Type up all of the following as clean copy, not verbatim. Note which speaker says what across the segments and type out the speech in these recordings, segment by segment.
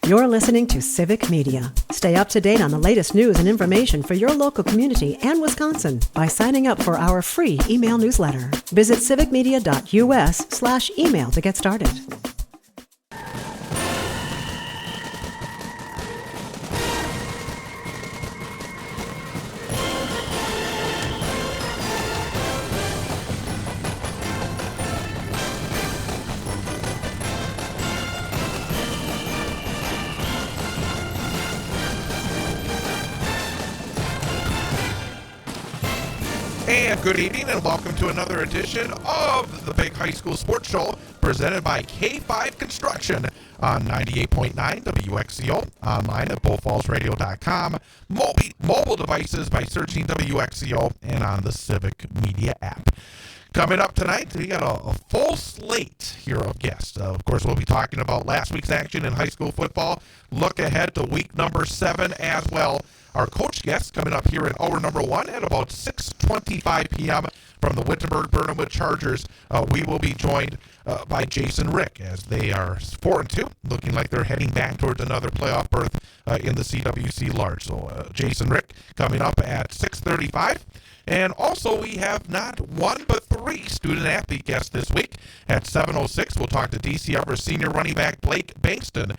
Speaker 1: You're listening to Civic Media. Stay up to date on the latest news and information for your local community and Wisconsin by signing up for our free email newsletter. Visit civicmedia.us/email to get started.
Speaker 2: And good evening and welcome to another edition of the Big High School Sports Show presented by K5 Construction on 98.9 WXCO, online at bullfallsradio.com, mobile devices by searching WXCO, and on the Civic Media app. Coming up tonight, we got a full slate here of guests. Of course, we'll be talking about last week's action in high school football. Look ahead to week number 7 as well. Our coach guests coming up here in hour number 1 at about 6:25 p.m. from the Witt-Birn Chargers. We will be joined by Jason Rieck as they are 4-2, looking like they're heading back towards another playoff berth in the CWC Large. So Jason Rieck coming up at 6:35. And also, we have not one but 3 student-athlete guests this week. At 7:06, we'll talk to DC Everest senior running back Blake Bankston.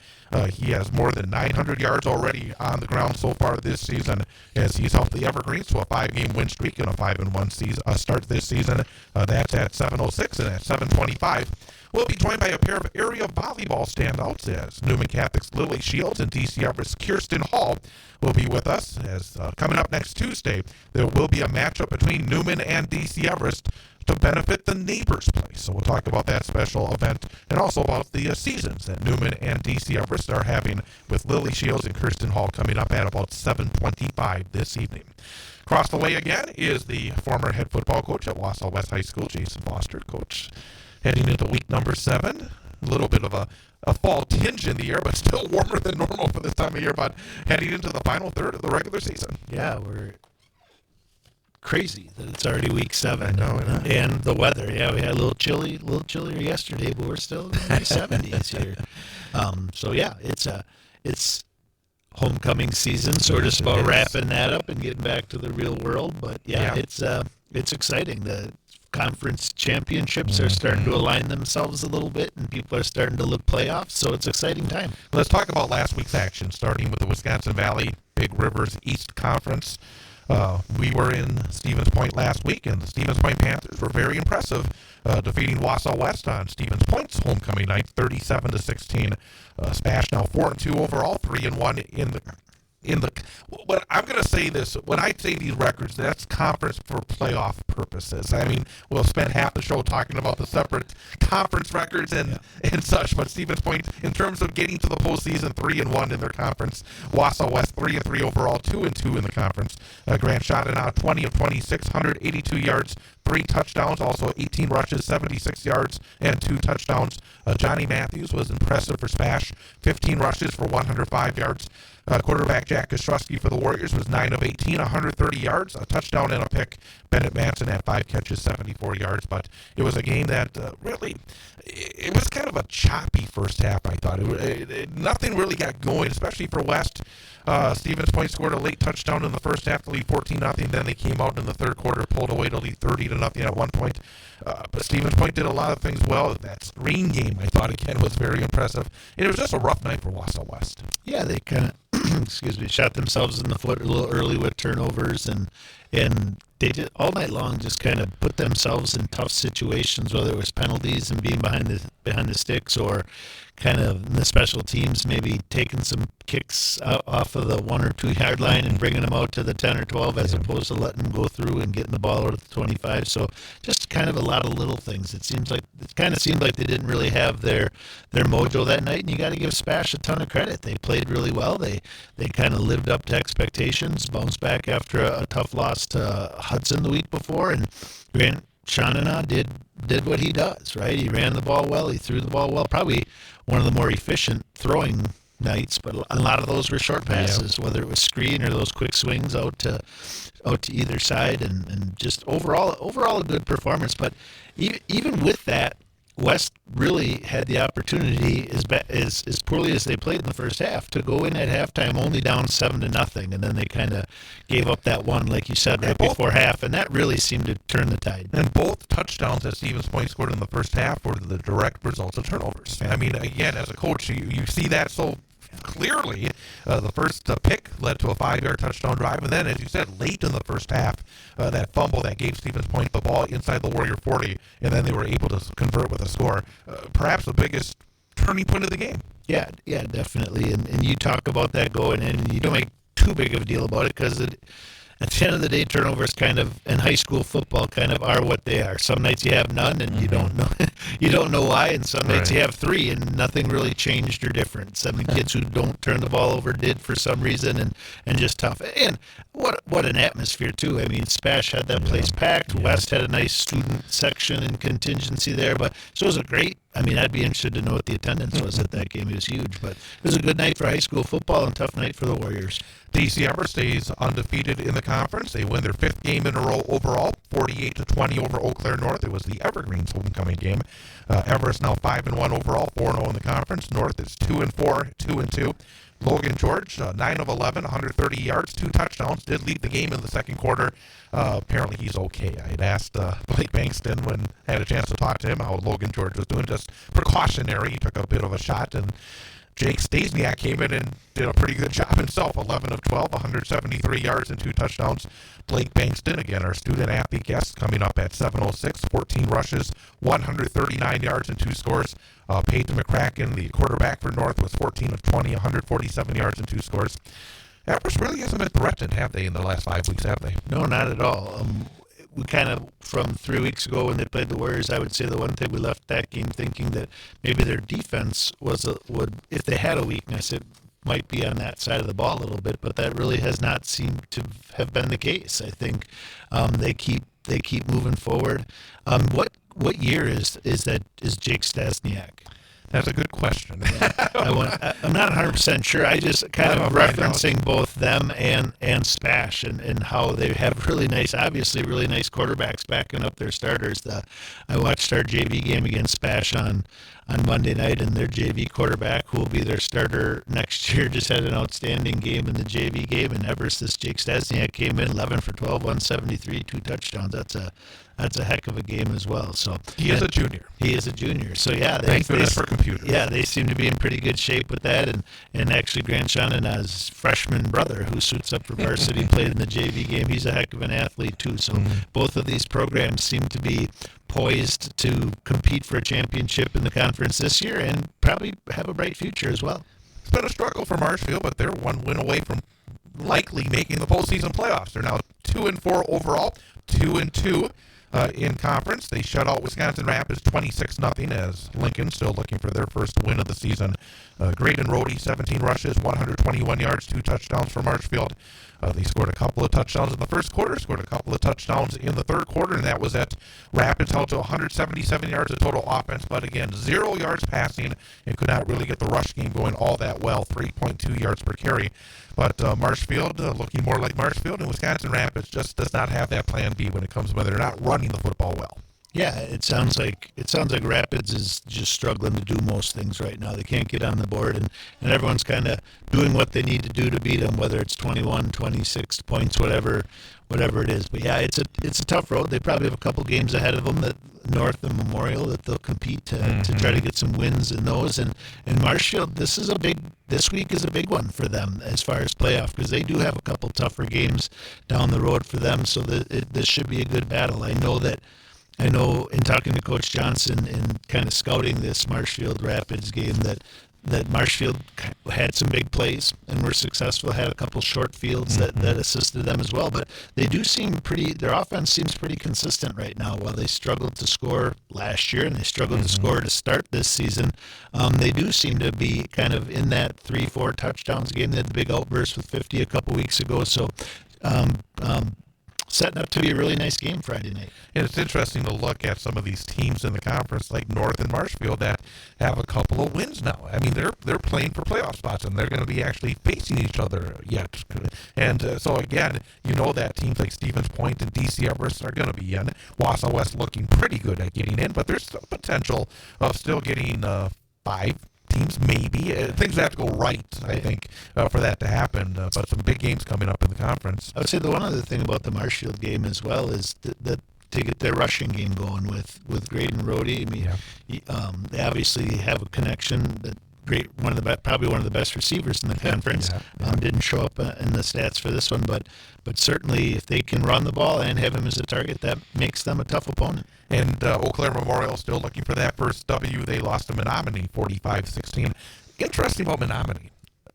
Speaker 2: He has more than 900 yards already on the ground so far this season as he's helped the Evergreens to a 5-game win streak and a 5-1 season, start this season. That's at 7:06, and at 7:25. We'll be joined by a pair of area volleyball standouts as Newman Catholic's Lily Shields and DC Everest's Kirsten Hall will be with us. As coming up next Tuesday, there will be a matchup between Newman and DC Everest to benefit the Neighbors Place. So we'll talk about that special event and also about the seasons that Newman and DC Everest are having with Lily Shields and Kirsten Hall coming up at about 7:25 this evening. Across the way again is the former head football coach at Wausau West High School, Jason Foster. Coach, heading into week number 7, a little bit of a fall tinge in the air, but still warmer than normal for this time of year, but heading into the final third of the regular season.
Speaker 3: Yeah, we're crazy that it's already week 7.
Speaker 2: I know.
Speaker 3: And the weather, yeah, we had a little chillier yesterday, but we're still in the 70s here. So yeah, it's homecoming season, so we're just about wrapping that up and getting back to the real world. But yeah. It's exciting. The conference championships are starting to align themselves a little bit, and people are starting to look playoffs, so it's an exciting time.
Speaker 2: Let's talk about last week's action, starting with the Wisconsin Valley Big Rivers East Conference. We were in Stevens Point last week, and the Stevens Point Panthers were very impressive, defeating Wausau West on Stevens Point's homecoming night, 37-16. Spash now 4-2 overall, 3-1 in the. But I'm going to say this: when I say these records, that's conference for playoff purposes. I mean, we'll spend half the show talking about the separate conference records and such. But Stevens Point, in terms of getting to the postseason, 3-1 in their conference. Wausau West 3-3 overall, 2-2 in the conference. Grant Schotten now 20 of 26, 182 yards, 3 touchdowns, also 18 rushes, 76 yards, and 2 touchdowns. Johnny Matthews was impressive for Spash, 15 rushes for 105 yards. Quarterback Jack Kostrowski for the Warriors was 9 of 18, 130 yards, a touchdown and a pick. Bennett Manson had 5 catches, 74 yards. But it was a game that it was kind of a choppy first half, I thought. Nothing really got going, especially for West. Stevens Point scored a late touchdown in the first half to lead 14-0. Then they came out in the third quarter, pulled away to lead 30-0 at one point. But Stevens Point did a lot of things well. That screen game, I thought, again, was very impressive. And it was just a rough night for Wausau West.
Speaker 3: Yeah, they kind of shot themselves in the foot a little early with turnovers, and they did all night long just kind of put themselves in tough situations, whether it was penalties and being behind the sticks, or kind of in the special teams maybe taking some kicks off of the 1 or 2 yard line and bringing them out to the 10 or 12 as opposed to letting them go through and getting the ball out of the 25. So just kind of a lot of little things. It kind of seemed like they didn't really have their mojo that night, and you got to give Spash a ton of credit. They played really well. They kind of lived up to expectations, bounced back after a tough loss to Hudson the week before, and Grant Schotten did what he does, right? He ran the ball well, he threw the ball well, probably one of the more efficient throwing nights, but a lot of those were short passes, whether it was screen or those quick swings out to either side, and just overall a good performance. But even with that, West really had the opportunity, as poorly as they played in the first half, to go in at halftime only down 7-0, and then they kind of gave up that one, like you said, right before half, and that really seemed to turn the tide.
Speaker 2: And both touchdowns that Stevens Point scored in the first half were the direct results of turnovers. I mean, again, as a coach, you see that so clearly. The first pick led to a 5-yard touchdown drive, and then, as you said, late in the first half, that fumble that gave Stevens Point the ball inside the Warrior 40, and then they were able to convert with a score. Perhaps the biggest turning point of the game.
Speaker 3: Yeah, definitely. And you talk about that going in, and you don't make too big of a deal about it because at the end of the day, turnovers kind of in high school football kind of are what they are. Some nights you have none, and you don't know why, and some nights you have 3, and nothing really changed or different. Some kids who don't turn the ball over did for some reason, and just tough. And what an atmosphere too. I mean, Spash had that place packed. West had a nice student section and contingency there, but so it was a great. I mean, I'd be interested to know what the attendance was at that game. It was huge, but it was a good night for high school football and tough night for the Warriors.
Speaker 2: DC Everest stays undefeated in the conference. They win their 5th game in a row overall, 48-20 over Eau Claire North. It was the Evergreens homecoming game. Everest now 5-1 overall, 4-0 in the conference. North is 2-4, 2-2. Logan George, 9 of 11, 130 yards, 2 touchdowns, did lead the game in the second quarter. Apparently he's okay. I had asked Blake Bankston when I had a chance to talk to him how Logan George was doing, just precautionary. He took a bit of a shot, and Jake Stasiak came in and did a pretty good job himself, 11 of 12, 173 yards and 2 touchdowns. Blake Bankston, again, our student-athlete guest, coming up at 7:06, 14 rushes, 139 yards and 2 scores. Peyton McCracken, the quarterback for North, was 14 of 20, 147 yards and 2 scores. Everest really hasn't been threatened, have they, in the last 5 weeks, have they?
Speaker 3: No, not at all. We kind of, from 3 weeks ago when they played the Warriors, I would say the one thing we left that game thinking that maybe their defense would, if they had a weakness, it might be on that side of the ball a little bit, but that really has not seemed to have been the case. I think they keep moving forward. What year is Jake Stasiak?
Speaker 2: That's a good question.
Speaker 3: I'm not 100% sure. I just kind of referencing both them and Spash and how they have really nice quarterbacks backing up their starters. I watched our JV game against Spash on Monday night, and their JV quarterback, who will be their starter next year, just had an outstanding game in the JV game. And Everest, this Jake Stasiak came in 11 for 12, 173, 2 touchdowns. That's a heck of a game as well. So
Speaker 2: he is a junior.
Speaker 3: So yeah,
Speaker 2: thank goodness for computers.
Speaker 3: Yeah, they seem to be in pretty good shape with that. And actually, Grant Shannon's freshman brother, who suits up for varsity, played in the JV game. He's a heck of an athlete too. So both of these programs seem to be poised to compete for a championship in the conference this year and probably have a bright future as well.
Speaker 2: It's been a struggle for Marshfield, but they're one win away from likely making the postseason playoffs. They're now 2-4 overall, 2-2 in conference. They shut out Wisconsin Rapids 26-0 as Lincoln still looking for their first win of the season. Graydon Rhodey, 17 rushes, 121 yards, 2 touchdowns for Marshfield. They scored a couple of touchdowns in the first quarter, scored a couple of touchdowns in the third quarter, and that was at Rapids held to 177 yards of total offense, but again, 0 yards passing and could not really get the rush game going all that well, 3.2 yards per carry. But Marshfield, looking more like Marshfield, and Wisconsin Rapids just does not have that plan B when it comes when they're not running the football well.
Speaker 3: Yeah, it sounds like Rapids is just struggling to do most things right now. They can't get on the board, and everyone's kind of doing what they need to do to beat them, whether it's 21, 26 points, whatever it is. But yeah, it's a tough road. They probably have a couple games ahead of them, that North and Memorial, that they'll compete to try to get some wins in those. And Marshfield, this week is a big one for them as far as playoff, because they do have a couple tougher games down the road for them. So this should be a good battle. I know in talking to Coach Johnson and kind of scouting this Marshfield Rapids game that Marshfield had some big plays and were successful, had a couple short fields that assisted them as well. But they do seem their offense seems pretty consistent right now. While they struggled to score last year and they struggled to score to start this season, they do seem to be kind of in that 3-4 touchdowns game. They had the big outburst with 50 a couple weeks ago. So setting up to be a really nice game Friday night.
Speaker 2: And it's interesting to look at some of these teams in the conference like North and Marshfield that have a couple of wins now. I mean, they're playing for playoff spots, and they're going to be actually facing each other yet. And so, again, you know that teams like Stevens Point and DC Everest are going to be in. Wausau West looking pretty good at getting in, but there's some potential of still getting 5 teams, maybe. Things have to go right, I think, for that to happen. But some big games coming up in the conference.
Speaker 3: I would say the one other thing about the Marshfield game as well is that to get their rushing game going with Graydon Rohde. I mean, they obviously have a connection. That probably one of the best receivers in the conference. Didn't show up in the stats for this one, but certainly if they can run the ball and have him as a target, that makes them a tough opponent.
Speaker 2: And Eau Claire Memorial still looking for that first W. They lost to Menominee 45-16. Interesting about Menominee.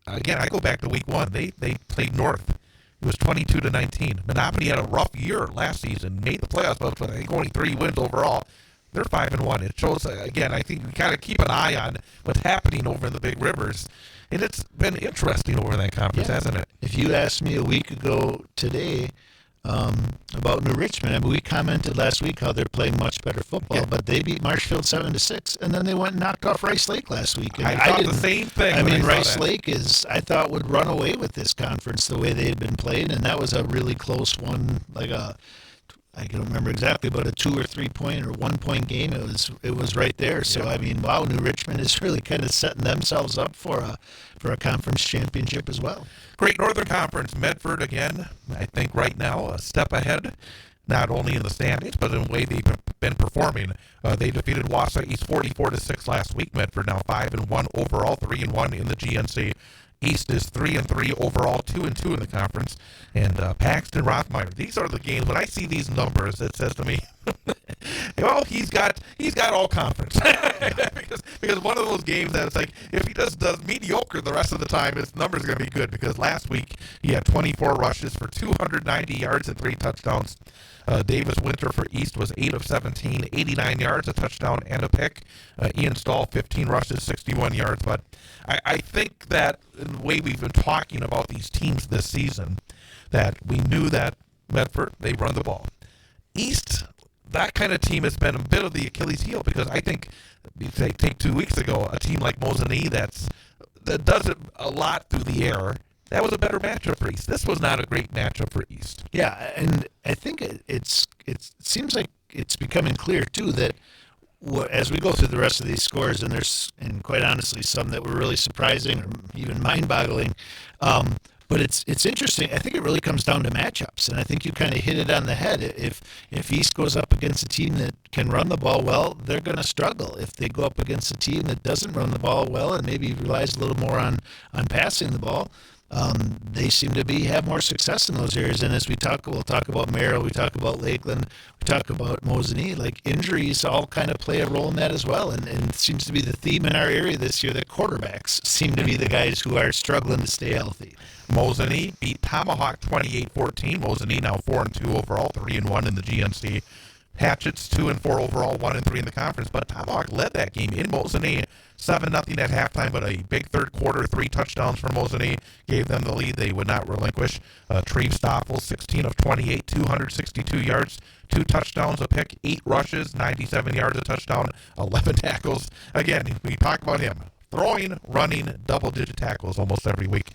Speaker 2: Again, I go back to week 1. They played North. It was 22-19. Menominee had a rough year last season, made the playoffs, but I think only 3 wins overall. They're 5-1. It shows, again, I think we kind of keep an eye on what's happening over in the big rivers. And it's been interesting over in that conference, hasn't it?
Speaker 3: If you asked me a week ago today about New Richmond, I mean, we commented last week how they're playing much better football, but they beat Marshfield 7-6, and then they went and knocked off Rice Lake last week. And
Speaker 2: I thought the same thing.
Speaker 3: I mean, Rice Lake I thought would run away with this conference the way they had been playing, and that was a really close one, I don't remember exactly, but a 2 or 3 point or 1 point game. It was right there. So I mean, wow, New Richmond is really kind of setting themselves up for a conference championship as well.
Speaker 2: Great Northern Conference, Medford again. I think right now a step ahead, not only in the standings but in the way they've been performing. They defeated Wausau East 44-6 last week. Medford now 5-1 overall, 3-1 in the GNC. East is 3-3 overall, 2-2 in the conference, and Paxton Rothmeyer. These are the games. When I see these numbers, it says to me, well, he's got all conference because one of those games that it's like if he does mediocre the rest of the time, his numbers are going to be good. Because last week he had 24 rushes for 290 yards and 3 touchdowns. Davis Winter for East was 8 of 17, 89 yards, a touchdown, and a pick. Ian Stahl, 15 rushes, 61 yards. But I think that the way we've been talking about these teams this season, that we knew that Medford, they run the ball. East, that kind of team has been a bit of the Achilles heel, because I think, take 2 weeks ago, a team like Mosinee that does it a lot through the air, that was a better matchup for East. This was not a great matchup for East.
Speaker 3: Yeah, and I think it seems like it's becoming clear, too, that as we go through the rest of these scores, and quite honestly, some that were really surprising or even mind-boggling, but it's interesting. I think it really comes down to matchups, and I think you kind of hit it on the head. If East goes up against a team that can run the ball well, they're going to struggle. If they go up against a team that doesn't run the ball well and maybe relies a little more on passing the ball, they seem to have more success in those areas. And as we'll talk about Merrill, we talk about Lakeland, we talk about Mosinee, like injuries all kind of play a role in that as well. And it seems to be the theme in our area this year that quarterbacks seem to be the guys who are struggling to stay healthy.
Speaker 2: Mosinee beat Tomahawk 28-14. Mosinee now 4-2 overall, 3-1 in the GNC. Hatchets 2-4 overall, 1-3 in the conference. But Tomahawk led that game in Mosinee, 7-0 at halftime. But a big third quarter, 3 touchdowns for Mosinee gave them the lead. They would not relinquish. Treve Stoffel, 16 of 28, 262 yards, 2 touchdowns, a pick, 8 rushes, 97 yards, a touchdown, 11 tackles. Again, we talk about him. Throwing, running, double-digit tackles almost every week.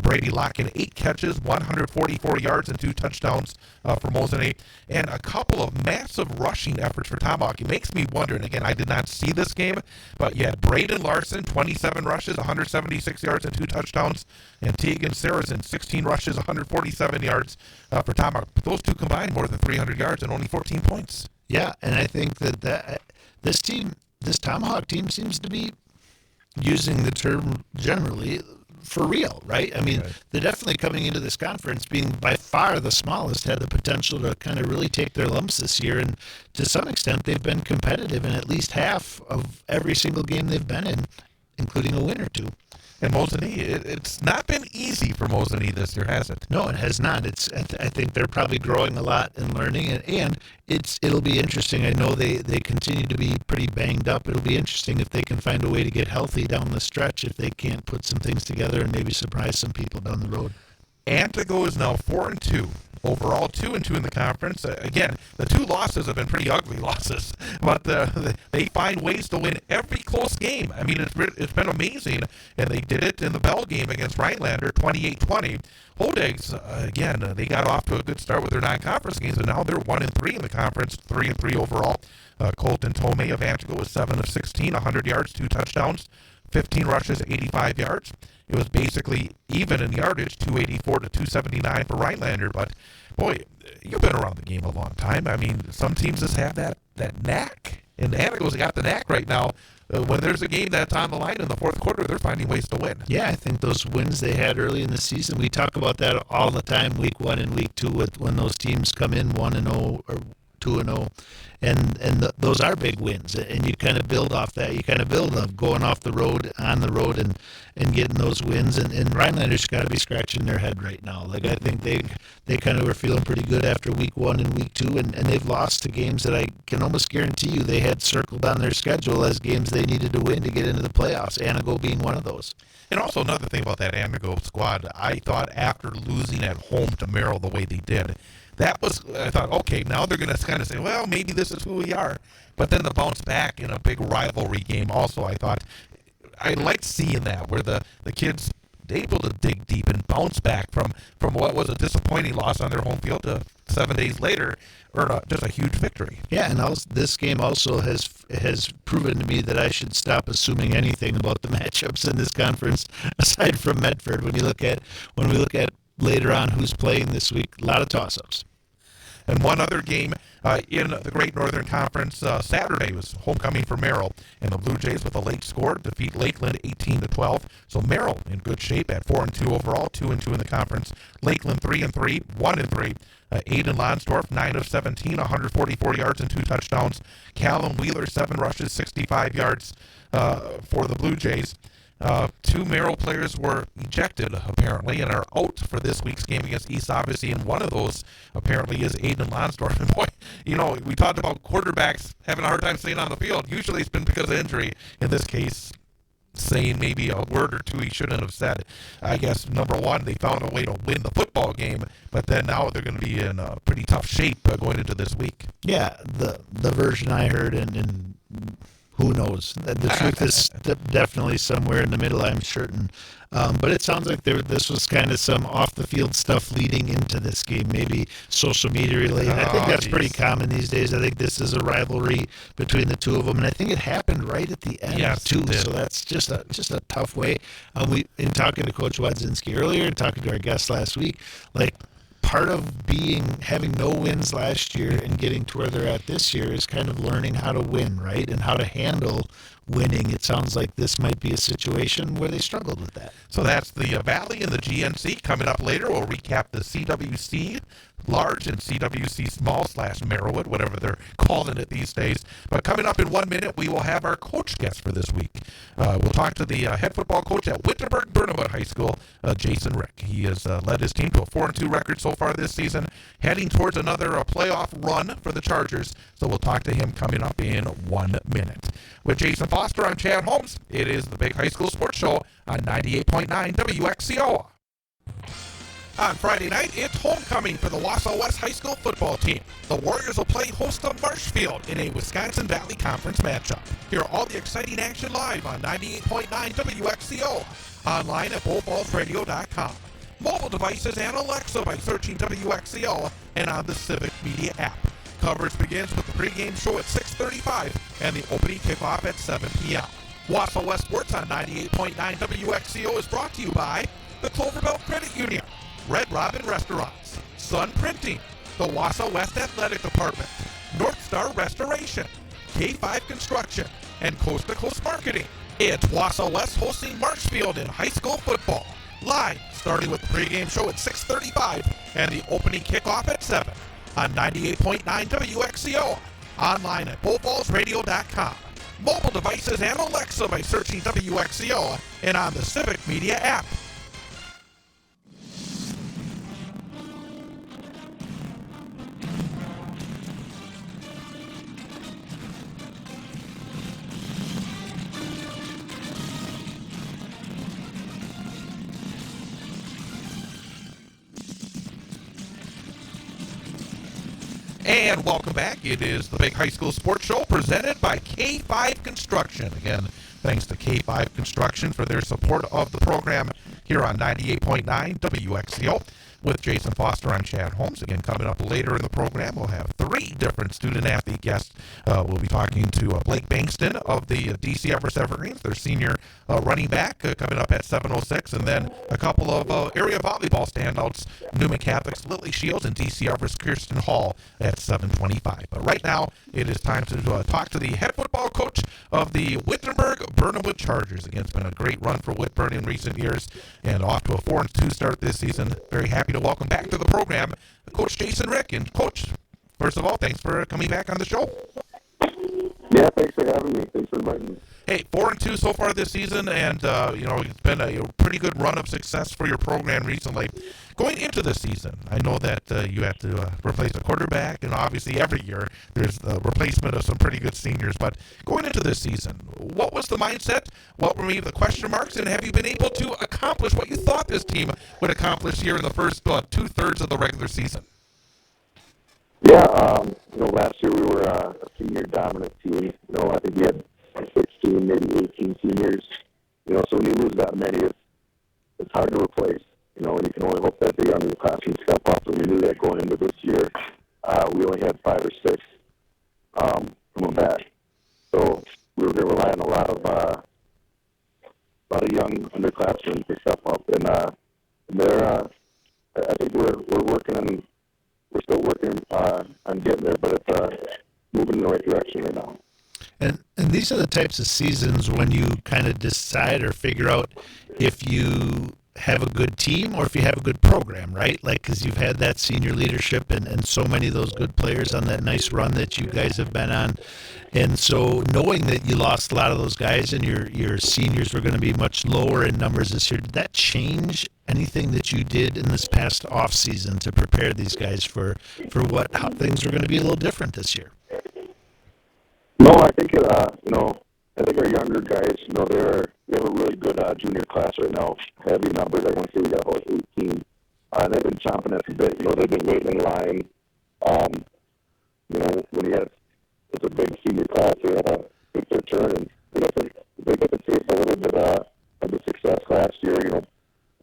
Speaker 2: Brady Locken, 8 catches, 144 yards, and 2 touchdowns for Mosinee, and a couple of massive rushing efforts for Tomahawk. It makes me wonder, and again, I did not see this game, but you had Braden Larson, 27 rushes, 176 yards, and 2 touchdowns, and Tegan Saracen, 16 rushes, 147 yards for Tomahawk. But those two combined more than 300 yards and only 14 points.
Speaker 3: Yeah, and I think that this Tomahawk team seems to be using the term generally for real, right? I mean, They're definitely coming into this conference being by far the smallest, had the potential to kind of really take their lumps this year, and to some extent they've been competitive in at least half of every single game they've been in, including a win or 2.
Speaker 2: And Mosinee, it's not been easy for Mosinee this year, has it?
Speaker 3: No, it has not. I think they're probably growing a lot and learning, and it'll be interesting. I know they continue to be pretty banged up. It'll be interesting if they can find a way to get healthy down the stretch, if they can't put some things together and maybe surprise some people down the road.
Speaker 2: Antigo is now 4-2. overall, 2-2 in the conference. Again, the two losses have been pretty ugly losses, but they find ways to win every close game. I mean, it's been amazing, and they did it in the Bell game against Rhinelander, 28-20. Hodags, again, they got off to a good start with their non-conference games, and now they're 1-3 in the conference, 3-3 overall. Colton Tomei of Antigo was 7 of 16, 100 yards, 2 touchdowns, 15 rushes, 85 yards. It was basically even in yardage, 284 to 279 for Rhinelander. But, boy, you've been around the game a long time. I mean, some teams just have that knack. And Antigo's got the knack right now. When there's a game that's on the line in the fourth quarter, they're finding ways to win.
Speaker 3: Yeah, I think those wins they had early in the season, we talk about that all the time, week 1 and week 2, when those teams come in 1-0 or 2-0, and those are big wins, and you kind of build off that. You kind of build of going off the road, on the road, and getting those wins. And Rhinelanders got to be scratching their head right now. Like, I think they kind of were feeling pretty good after week 1 and week 2, and they've lost to games that I can almost guarantee you they had circled on their schedule as games they needed to win to get into the playoffs, Anago being one of those.
Speaker 2: And also another thing about that Anago squad, I thought after losing at home to Merrill the way they did, I thought, okay, now they're going to kind of say, well, maybe this is who we are. But then the bounce back in a big rivalry game also, I thought, I liked seeing that, where the kids able to dig deep and bounce back from what was a disappointing loss on their home field to 7 days later, or just a huge victory.
Speaker 3: Yeah, and this game also has proven to me that I should stop assuming anything about the matchups in this conference, aside from Medford. When we look at later on who's playing this week, a lot of toss-ups.
Speaker 2: And one other game in the Great Northern Conference Saturday was homecoming for Merrill, and the Blue Jays with a late score defeat Lakeland 18-12. So Merrill in good shape at 4-2 overall, 2-2 in the conference. Lakeland 3-3, 1-3. Aiden Lonsdorf 9 of 17, 144 yards and 2 touchdowns. Callum Wheeler 7 rushes, 65 yards for the Blue Jays. 2 Merrill players were ejected, apparently, and are out for this week's game against East Odyssey, and one of those, apparently, is Aiden Lonsdorf. And boy, we talked about quarterbacks having a hard time staying on the field. Usually it's been because of injury. In this case, saying maybe a word or two he shouldn't have said. I guess, number one, they found a way to win the football game, but then now they're going to be in a pretty tough shape going into this week.
Speaker 3: Yeah, the version I heard, and who knows? The truth is definitely somewhere in the middle, I'm certain. But it sounds like this was kind of some off-the-field stuff leading into this game, maybe social media related. I think that's pretty common these days. I think this is a rivalry between the two of them, and I think it happened right at the end, too. So that's just a tough way. In talking to Coach Wadzinski earlier and talking to our guest last week, like, part of having no wins last year and getting to where they're at this year is kind of learning how to win, right? And how to handle winning. It sounds like this might be a situation where they struggled with that.
Speaker 2: So that's the Valley and the GNC. Coming up later, we'll recap the CWC Large and CWC Small / Merrillwood, whatever they're calling it these days. But coming up in 1 minute, we will have our coach guest for this week. We'll talk to the head football coach at Witt-Birn High School, Jason Rieck. He has led his team to a 4-2 record so far this season, heading towards another playoff run for the Chargers. So we'll talk to him coming up in 1 minute. With Jason Foster, I'm Chad Holmes. It is the Big High School Sports Show on 98.9 WXCO. On Friday night, it's homecoming for the Wausau West High School football team. The Warriors will play host to Marshfield in a Wisconsin Valley Conference matchup. Hear all the exciting action live on 98.9 WXCO, online at bullfallsradio.com. Mobile devices and Alexa by searching WXCO and on the Civic Media app. Coverage begins with the pregame show at 6:35 and the opening kickoff at 7 p.m. Wausau West Sports on 98.9 WXCO is brought to you by the Cloverbelt Credit Union, Red Robin Restaurants, Sun Printing, the Wausau West Athletic Department, North Star Restoration, K5 Construction, and Coast to Coast Marketing. It's Wausau West hosting Marshfield in high school football. Live, starting with the pregame show at 6:35 and the opening kickoff at 7 on 98.9 WXCO, online at bullfallsradio.com. Mobile devices and Alexa by searching WXCO and on the Civic Media app. And welcome back. It is the Big High School Sports Show presented by K5 Construction. Again, thanks to K5 Construction for their support of the program here on 98.9 WXCO. With Jason Foster, I'm Chad Holmes. Again, coming up later in the program, we'll have three different student-athlete guests. We'll be talking to Blake Bankston of the DC Everest Evergreens, their senior running back, coming up at 7:06, and then a couple of area volleyball standouts, Newman Catholic's Lily Shields and DC Everest Kirsten Hall at 7:25. But right now, it is time to talk to the head football coach of the Wittenberg-Burnhamwood Chargers. Again, it's been a great run for Witt-Birn in recent years, and off to a 4-2 start this season. Very happy to welcome back to the program Coach Jason Rieck. And Coach, first of all, thanks for coming back on the show.
Speaker 4: Yeah, thanks for having me. Thanks for inviting me.
Speaker 2: Hey, 4-2 so far this season, and it's been a pretty good run of success for your program recently. Going into this season, I know that you had to replace a quarterback, and obviously every year there's the replacement of some pretty good seniors. But going into this season, what was the mindset? What were maybe the question marks? And have you been able to accomplish what you thought this team would accomplish here in the first 2/3 of the regular season?
Speaker 4: Yeah, last year we were a senior dominant team. I think we had 16, maybe 18 seniors. So when you lose that many, it's hard to replace. And you can only hope that the younger class can step up. And we knew that going into this year, we only had 5 or 6 coming back. So we were going to rely on a lot of young underclassmen to step up. And I think we're working on. We're still working on getting there, but it's moving in the right direction right now.
Speaker 3: And these are the types of seasons when you kind of decide or figure out if you have a good team or if you have a good program, right? Like, because you've had that senior leadership and so many of those good players on that nice run that you guys have been on. And so knowing that you lost a lot of those guys and your seniors were going to be much lower in numbers this year, did that change anything that you did in this past off season to prepare these guys for how things were going to be a little different this year?
Speaker 4: No, I think I think our younger guys, they have a really good junior class right now. Heavy numbers. I want to say we got about 18. They've been chomping at the bit. They've been waiting in line. When it's a big senior class, they have to take their turn, and they get to taste a little bit of the success last year.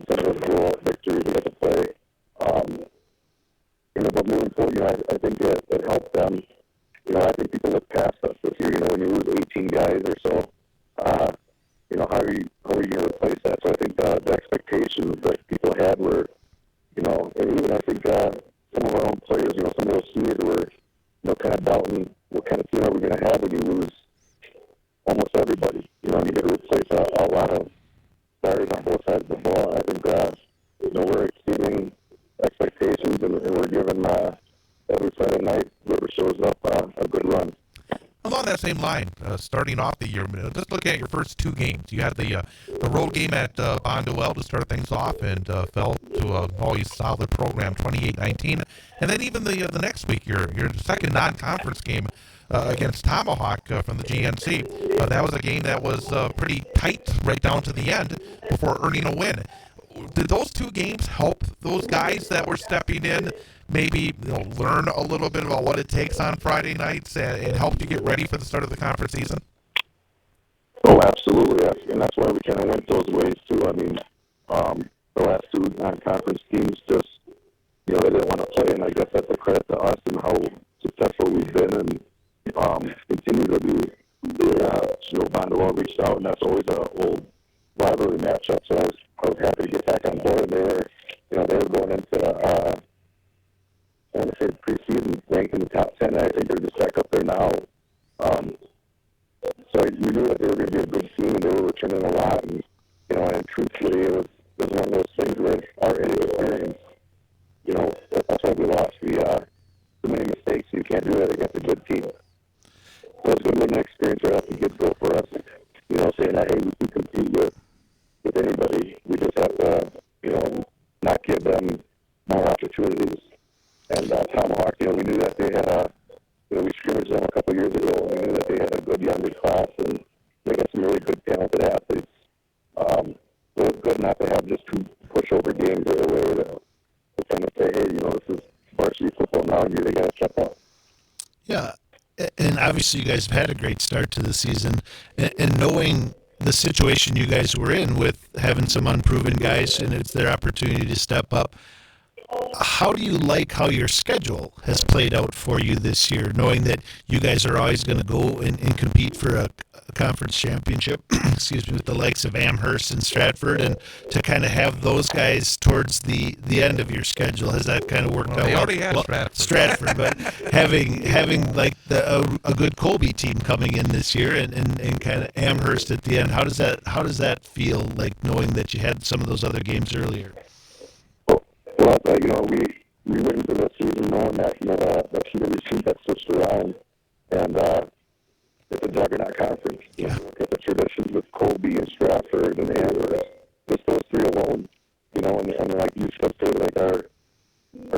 Speaker 4: Some of those blowout victories they got to play. But moving forward, I think it helped them. I think people look past us this year. When you lose 18 guys or so, how are you going to replace that? So I think the expectations that people had were, and even I think some of our own players, some of those seniors were, kind of doubting what kind of team are we going to have when you lose almost everybody. You got to replace a lot of starters on both sides of the ball. I think, we're exceeding expectations, and we're giving every Friday night, whoever shows up, a good run.
Speaker 2: Along that same line, starting off the year, just looking at your first 2 games, you had the road game at Bonduelle to start things off and fell to a always solid program, 28-19. And then even the next week, your second non-conference game against Tomahawk from the GNC. That was a game that was pretty tight right down to the end before earning a win. Did those 2 games help those guys that were stepping in maybe learn a little bit about what it takes on Friday nights and help you get ready for the start of the conference season?
Speaker 4: Oh, absolutely. And that's why we kind of went those ways, too. I mean, the last 2 non-conference teams just, they didn't want to play, and I guess that's a credit to us and how successful we've been and continue to be. Bonduelle reached out, and that's always an old rivalry matchup, so I was happy to get back on board. And they were going into I want to say preseason ranked in the top 10. I think they're just back up there now. So you knew that they were going to be a good team, and they were returning a lot. And and truthfully, it was one of those things where our inexperience, that's why we lost. Too many mistakes. You can't do that against a good team. So it's going to be an experience right off the get-go for us. Saying that, hey, we can compete with anybody. We just have to, not give them more opportunities. And Tomahawk, we knew that they had we scrimmaged them a couple years ago, and we knew that they had a good younger class, and they got some really good talented athletes. So it's good not to have just 2 pushover games right away to kind of say, hey, this is varsity football now, and they got to step up.
Speaker 3: Yeah, and obviously you guys have had a great start to the season, and knowing the situation you guys were in with having some unproven guys, and it's their opportunity to step up. How do you like how your schedule has played out for you this year, knowing that you guys are always going to go and compete for a conference championship, excuse me, with the likes of Amherst and Stratford, and to kind of have those guys towards the end of your schedule? Has that kind of worked out?
Speaker 2: They already had
Speaker 3: Stratford, but having like a good Colby team coming in this year, and kind of Amherst at the end, how does that feel, like knowing that you had some of those other games earlier?
Speaker 4: Well, we went into the season knowing that, that CWC got switched around, and it's a juggernaut conference.
Speaker 3: Yeah.
Speaker 4: Look at the traditions with Colby and Stratford and Amherst, just those three alone, and like you said, like our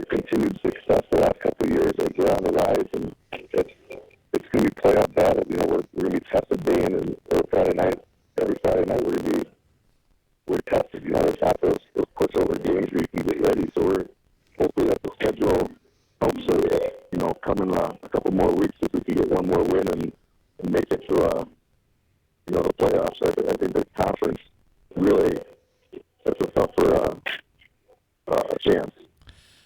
Speaker 4: continued success the last couple of years, like we're on the rise, and it's going to be playoff battle. We're going to be tested day in and Friday night. Every Friday night we're tested. It's not those pushover games where you can get ready. So we're hopefully that the schedule helps us, come in a couple more weeks if we can get one more win and make it to the playoffs. I think the conference really sets us up for a chance.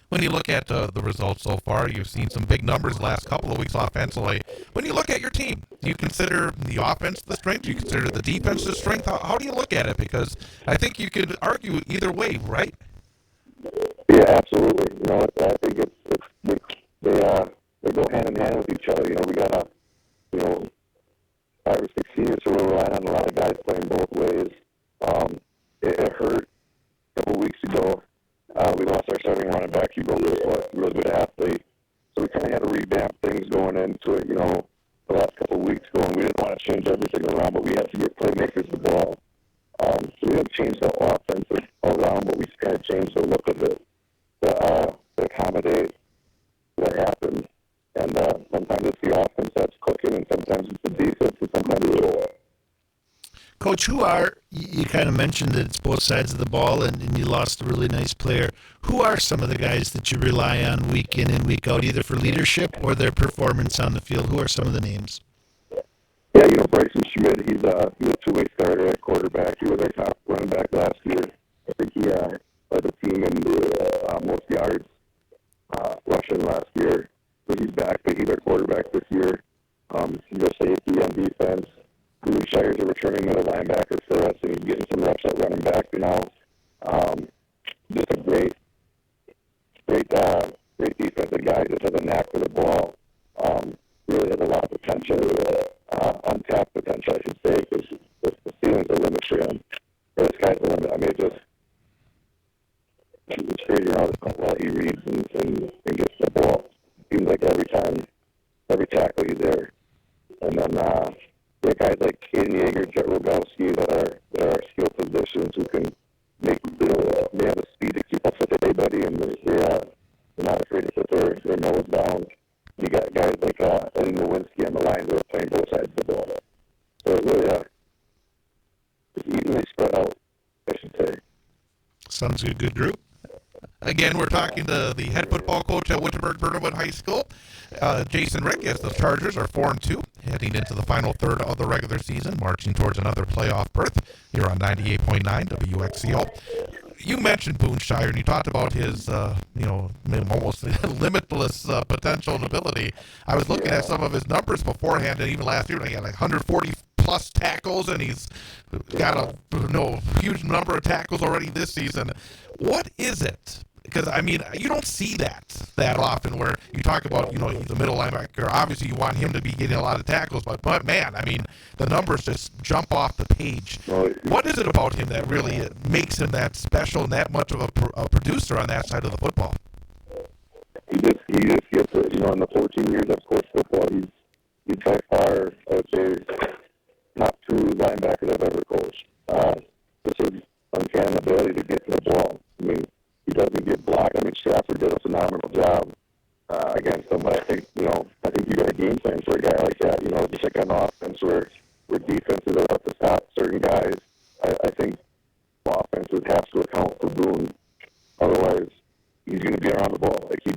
Speaker 2: When you look at the results so far, you've seen some big numbers the last couple of weeks offensively. When you look at your team, do you consider the offense the strength? Do you consider the defense the strength? How do you look at it? Because I think you could argue either way, right?
Speaker 4: Yeah, absolutely. I think they go hand in hand with each other. We got 5 or 6 seniors, so we're relying on a lot of guys playing both ways. It hurt a couple weeks ago. We lost our starting running back. He broke his foot. Really good athlete. So we kind of had to revamp things going into it, the last couple of weeks going. We didn't want to change everything around, but we had to get playmakers the ball. So we didn't change the offense around, but we kind of changed the look of it to accommodate what happened. And sometimes it's the offense that's cooking, and sometimes it's the defense, and sometimes it's the
Speaker 3: Coach, you kind of mentioned that it's both sides of the ball, and you lost a really nice player. Who are some of the guys that you rely on week in and week out, either for leadership or their performance on the field? Who are some of the names?
Speaker 4: Yeah, Bryson Schmidt, he's a two-way starter at quarterback. He was our top running back last year. I think he led the team in most yards rushing last year. So he's back, but he's our quarterback this year. He's a safety on defense. Louis Shire's a returning middle linebacker for us, and he's getting some reps at running back now. Just a great defensive guy. Just has a knack for the ball. Really has a lot of potential, untapped potential, I should say, because the ceiling's the limit for him. Or the sky's the limit. I mean, it's crazy how well he reads and gets the ball. Seems like every tackle he's there. And then there are guys like Caden Yeager, Jet Rogowski that are skill positions who can make they have the speed to keep up with anybody, and they're not afraid to put their nose down. You got guys like Eddie Nowinski on the line who are playing both sides of the ball. So it really it's evenly spread out, I should say.
Speaker 3: Sounds like a good group.
Speaker 2: Again, we're talking to the head football coach at Witt-Birn High School, Jason Rieck, as the Chargers are 4-2, heading into the final third of the regular season, marching towards another playoff berth here on 98.9 WXCO. You mentioned Boone Shire, and you talked about his, almost limitless potential and ability. I was looking at some of his numbers beforehand, and even last year, he had like 140 plus tackles, and he's got a huge number of tackles already this season. What is it? Because, I mean, you don't see that often where you talk about, he's a middle linebacker. Obviously, you want him to be getting a lot of tackles, but man, I mean, the numbers just jump off the page. What is it about him that really makes him that special and that much of a producer on that side of the football?
Speaker 4: He just gets it. In the 14 years I've coached football, he's by far, I would say, top 2 linebackers I've ever coached. Just his uncanny ability to get to the ball. I mean, he doesn't get blocked. I mean, Stratford did a phenomenal job against him, but I think you got a game plan for a guy like that. Just like on offense where defenses are up to stop certain guys. I think offenses have to account for Boone. Otherwise, he's going to be around the ball. Like he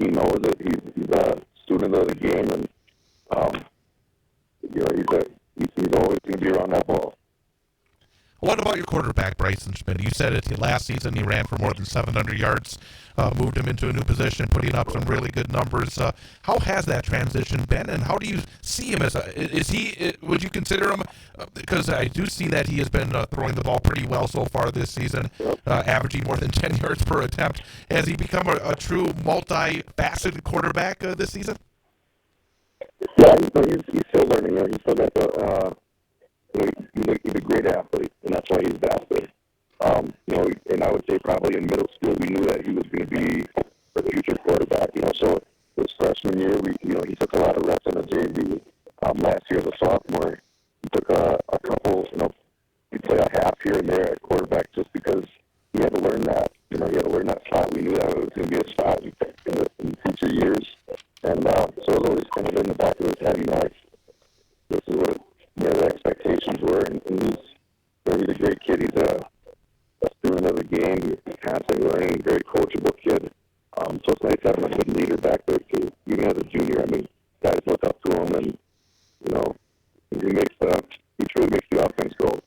Speaker 4: knows it. He's a student student of the game, and he's always going to be around that ball.
Speaker 2: What about your quarterback, Bryson Schmidt? You said it last season. He ran for more than 700 yards, moved him into a new position, putting up some really good numbers. How has that transition been, and how do you see him as would you consider him, because I do see that he has been throwing the ball pretty well so far this season, averaging more than 10 yards per attempt. Has he become a true multi-faceted quarterback this season?
Speaker 4: Yeah, he's still learning. He's still got the... he's a great athlete, and that's why he's drafted. And I would say probably in middle school we knew that he was going to be a future quarterback. So his freshman year, he took a lot of reps on the JV. Last year as a sophomore, he took a couple. He played a half here and there at quarterback just because he had to learn that. He had to learn that spot. We knew that it was going to be a spot in future years, and so it was always kind of in the back of his head. This is what the expectations were, and he's a great kid. He's a student of the game. He's constantly learning. Very coachable kid. So it's nice having a good leader back there too. Even as a junior, guys look up to him, and he truly makes the offense go.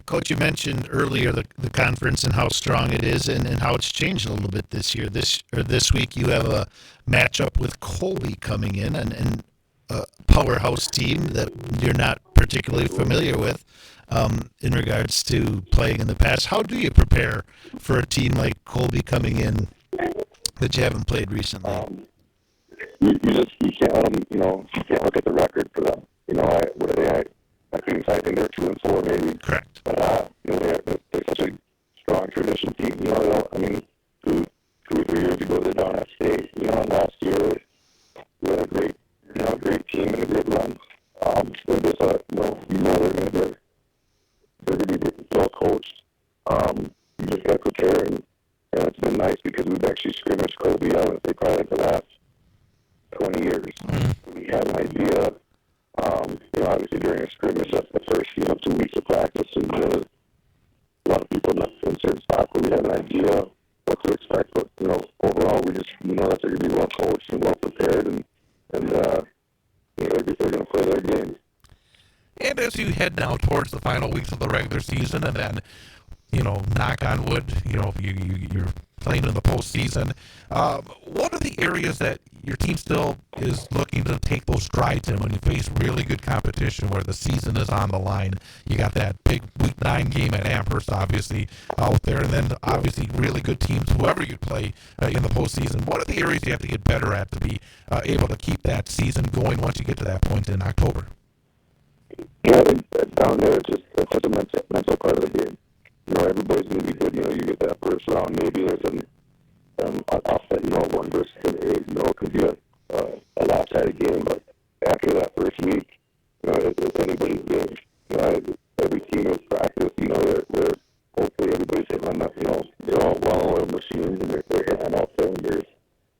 Speaker 3: Coach, you mentioned earlier the conference and how strong it is, and how it's changed a little bit this year. This week you have a matchup with Colby coming in, and a powerhouse team that you're not particularly familiar with in regards to playing in the past. How do you prepare for a team like Colby coming in that you haven't played recently?
Speaker 4: You can't let them, you can't look at the record for them. What are they? I think they're 2-4 maybe.
Speaker 3: Correct.
Speaker 4: But they're such a strong tradition team. 2 or 3 years ago they're down at state. And last year we had a great team and a great run. They're just they're going to be well coached. You just got to prepare, and it's been nice because we've actually scrimmaged Colby, I would say, probably like the last 20 years. We have an idea. Obviously during a scrimmage, that's the first 2 weeks of practice, and a lot of people in certain spots where we have an idea what to expect. But overall, we know that they're going to be well coached and well prepared, and they're going to play their game.
Speaker 2: And as you head now towards the final weeks of the regular season, and then, knock on wood, you're playing in the postseason, what are the areas that your team still is looking to take those strides in when you face really good competition where the season is on the line? You got that big Week 9 game at Amherst, obviously, out there, and then obviously really good teams, whoever you play in the postseason. What are the areas you have to get better at to be able to keep that season going once you get to that point in October?
Speaker 4: Yeah, down there, that's such a mental part of the game. Everybody's going to be good. You get that first round. Maybe there's an offset, 1 versus 8. It could be a lopsided game. But after that first week, it's anybody's game. Every team is practice. They're hopefully everybody's hitting on that. They're all well-oiled machines, and they're hitting on all cylinders.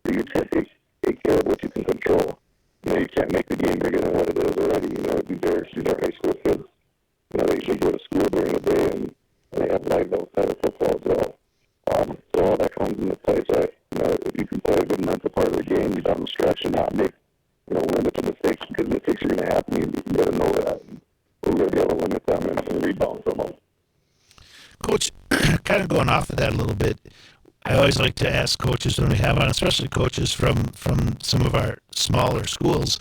Speaker 4: You can't take care of what you can control. You can't make the game bigger than what it is already. These are high school kids. They go to school during the day, and they have lives outside of football as well. So all that comes into play. So, if you can play a good mental part of the game, you got to stretch and not make, limit the mistakes, because mistakes are going to happen. You got to know that. And we're going to be able to limit them and rebound from them.
Speaker 3: Coach, kind of going off of that a little bit, I always like to ask coaches when we have on, especially coaches from some of our smaller schools.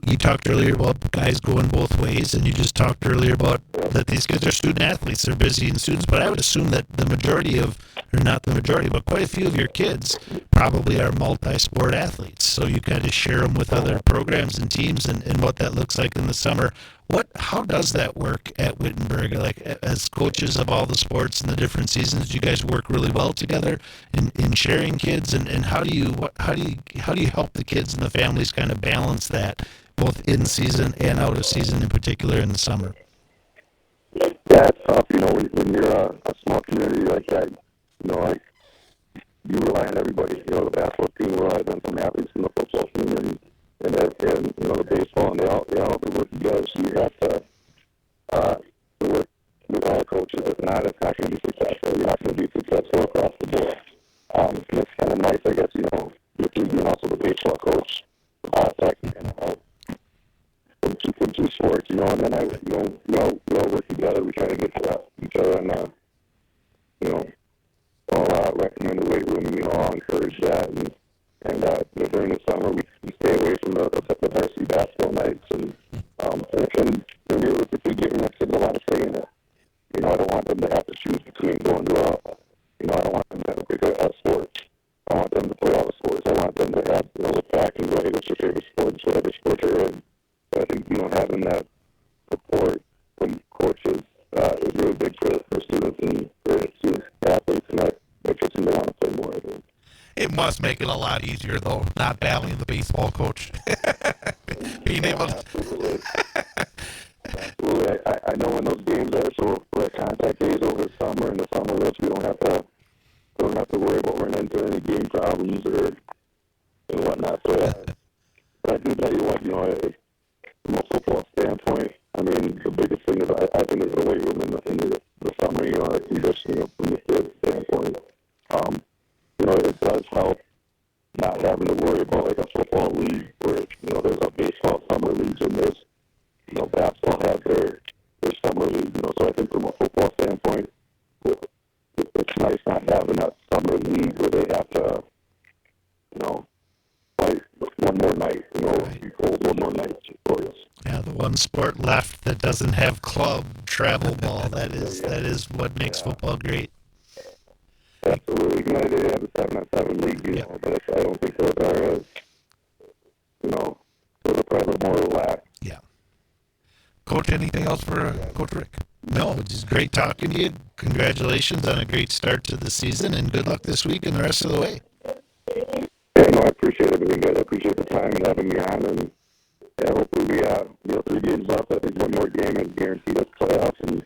Speaker 3: You talked earlier about guys going both ways, and you just talked earlier about that these kids are student athletes. They're busy and students, but I would assume that the majority of, or not the majority, but quite a few of your kids probably are multi-sport athletes. So you kind of share them with other programs and teams and what that looks like in the summer. How does that work at Witt-Birn? Like, as coaches of all the sports and the different seasons, do you guys work really well together in sharing kids? And how do you help the kids and the families kind of balance that, both in season and out of season, in particular in the summer?
Speaker 4: Yeah, it's tough. When you're a small community like that, you rely on everybody. The basketball team relies on some athletes from the football team, and the baseball, and they all have to work together. So you have to work with all coaches. If not, it's not going to be successful. You're not going to be successful across the board. And it's kind of nice, I guess, with you doing also the baseball you know, I'll recommend the weight room. I'll encourage that. And during the summer, we stay away from the varsity basketball nights. And realistically, giving my kids a lot of say in it. I don't want them to have to choose between going to I don't want them to have to pick a sport. I want them to play all the sports. I want them to have, look back and go, hey, what's your favorite sport? Whatever sport you're in. So I think, having that support from coaches is really big for students and for student athletes, and that gets them to want to play more, I think.
Speaker 2: It must make it a lot easier, though, not battling the baseball coach. Being able to...
Speaker 4: Absolutely. Absolutely. I know when those games are so contact days over the summer and the summer lifts, we don't have to worry about running into any game problems or and whatnot. So but I do tell you what, from a football standpoint, I mean, the biggest thing is I think is the weight room in the summer. The conditioning from the kids standpoint. It does help not having to worry about like a football league where there's a baseball summer league and there's basketball has their summer league. So I think from a football standpoint, it's nice not having that summer league where they have to fight one more night. Be cold one more night.
Speaker 3: Yeah, the one sport left that doesn't have club travel ball. That is what makes football great.
Speaker 4: Absolutely. They have a 7-on-7 league, but I don't think those are as, those are probably more relaxed.
Speaker 2: Yeah. Coach, anything else for Coach Rieck?
Speaker 3: No, it's just great talking to you. Congratulations on a great start to the season, and good luck this week and the rest of the way.
Speaker 4: Yeah, I appreciate everything, guys. I appreciate the time and having me on, and hopefully we 3 games left. I think one more game is guaranteed us playoffs, and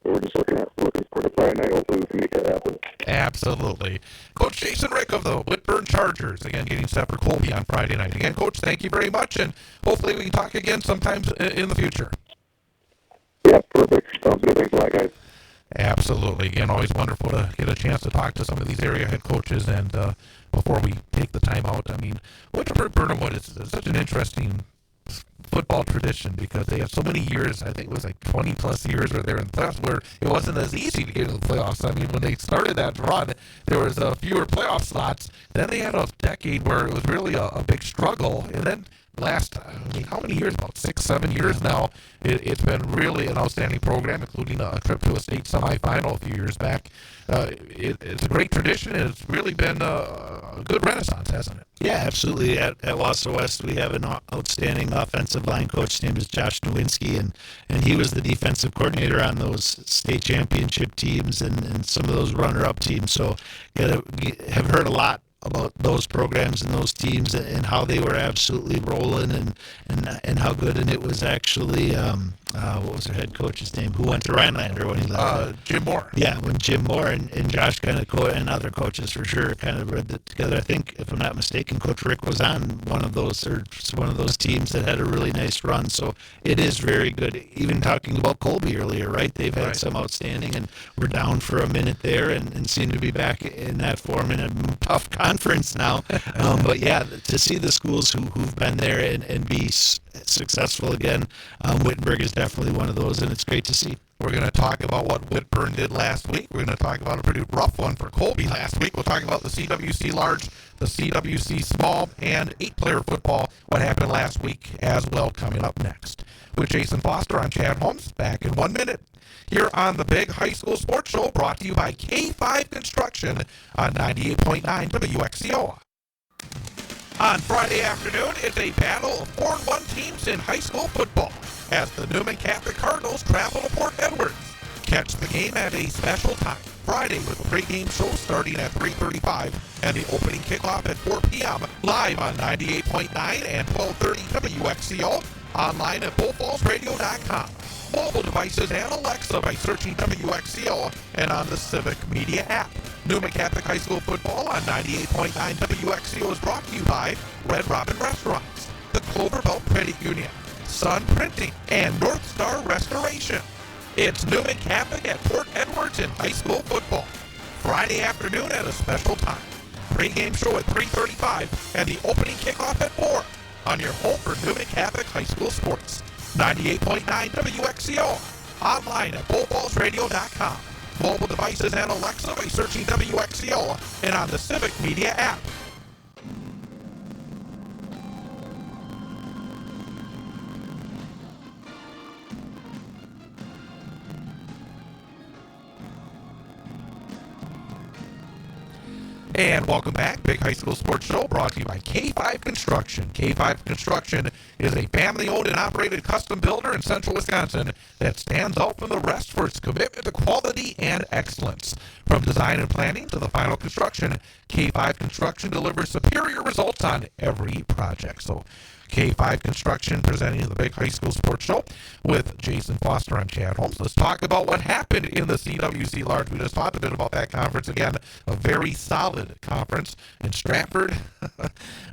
Speaker 4: we're just looking for the Friday night. Hopefully we can make that happen.
Speaker 2: Absolutely. Coach Jason Rieck of the Witt-Birn Chargers, again, getting set for Colby on Friday night. Again, Coach, thank you very much, and hopefully we can talk again sometimes in the future.
Speaker 4: Yeah, perfect. Sounds good. Thanks a lot, guys.
Speaker 2: Absolutely. Again, always wonderful to get a chance to talk to some of these area head coaches. And before we take the time out, I mean, Witt-Birn is such an interesting football tradition because they have so many years. I think it was like 20 plus years where they're in the playoffs, where it wasn't as easy to get into the playoffs. I mean, when they started that run, there was fewer playoff slots. Then they had a decade where it was really a big struggle. And then how many years? About 6-7 years now. It's been really an outstanding program, including a trip to a state semifinal a few years back. It's a great tradition, and it's really been a good renaissance, hasn't it?
Speaker 3: Yeah, absolutely. At Wausau West, we have an outstanding offensive line coach. His name is Josh Nowinski, and he was the defensive coordinator on those state championship teams and some of those runner-up teams. So have heard a lot about those programs and those teams and how they were absolutely rolling and how good. And it was actually what was their head coach's name, who went to Rhinelander when he left?
Speaker 2: Jim Moore.
Speaker 3: Yeah, when Jim Moore and Josh kind of and other coaches for sure kind of read it together. I think, if I'm not mistaken, Coach Rieck was on one of those teams that had a really nice run. So it is very good. Even talking about Colby earlier, right? They've had some outstanding, and we're down for a minute there and seem to be back in that form in a tough conference now. But yeah, to see the schools who've been there and be successful again, Wittenberg is definitely one of those, and it's great to see.
Speaker 2: We're going to talk about what Witt-Birn did last week. We're going to talk about a pretty rough one for Colby last week. We'll talk about the CWC Large, the CWC Small, and 8-player football, what happened last week as well, coming up next. With Jason Foster, I'm Chad Holmes, back in 1 minute. Here on the Big High School Sports Show, brought to you by K5 Construction on 98.9 WXCO. On Friday afternoon, it's a battle of 4-1 teams in high school football as the Newman Catholic Cardinals travel to Port Edwards. Catch the game at a special time, Friday, with a pregame show starting at 3:35 and the opening kickoff at 4 p.m. live on 98.9 and 1230 WXCO, online at bullfallsradio.com. Mobile devices and Alexa by searching WXCO and on the Civic Media app. Newman Catholic High School football on 98.9 WXCO is brought to you by Red Robin Restaurants, the Cloverville Credit Union, Sun Printing, and North Star Restoration. It's Newman Catholic at Port Edwards in high school football, Friday afternoon at a special time. Pre-game show at 3:35 and the opening kickoff at 4 on your home for Newman Catholic High School sports. 98.9 WXCO, online at bullfallsradio.com. mobile devices and Alexa by searching WXCO and on the Civic Media app. And welcome back. Big High School Sports Show brought to you by K5 Construction. K5 Construction is a family-owned and operated custom builder in central Wisconsin that stands out from the rest for its commitment to quality and excellence. From design and planning to the final construction, K5 Construction delivers superior results on every project. So K5 Construction presenting the Big High School Sports Show with Jason Foster and Chad Holmes. Let's talk about what happened in the CWC Large. We just talked a bit about that conference. Again, a very solid conference in Stratford.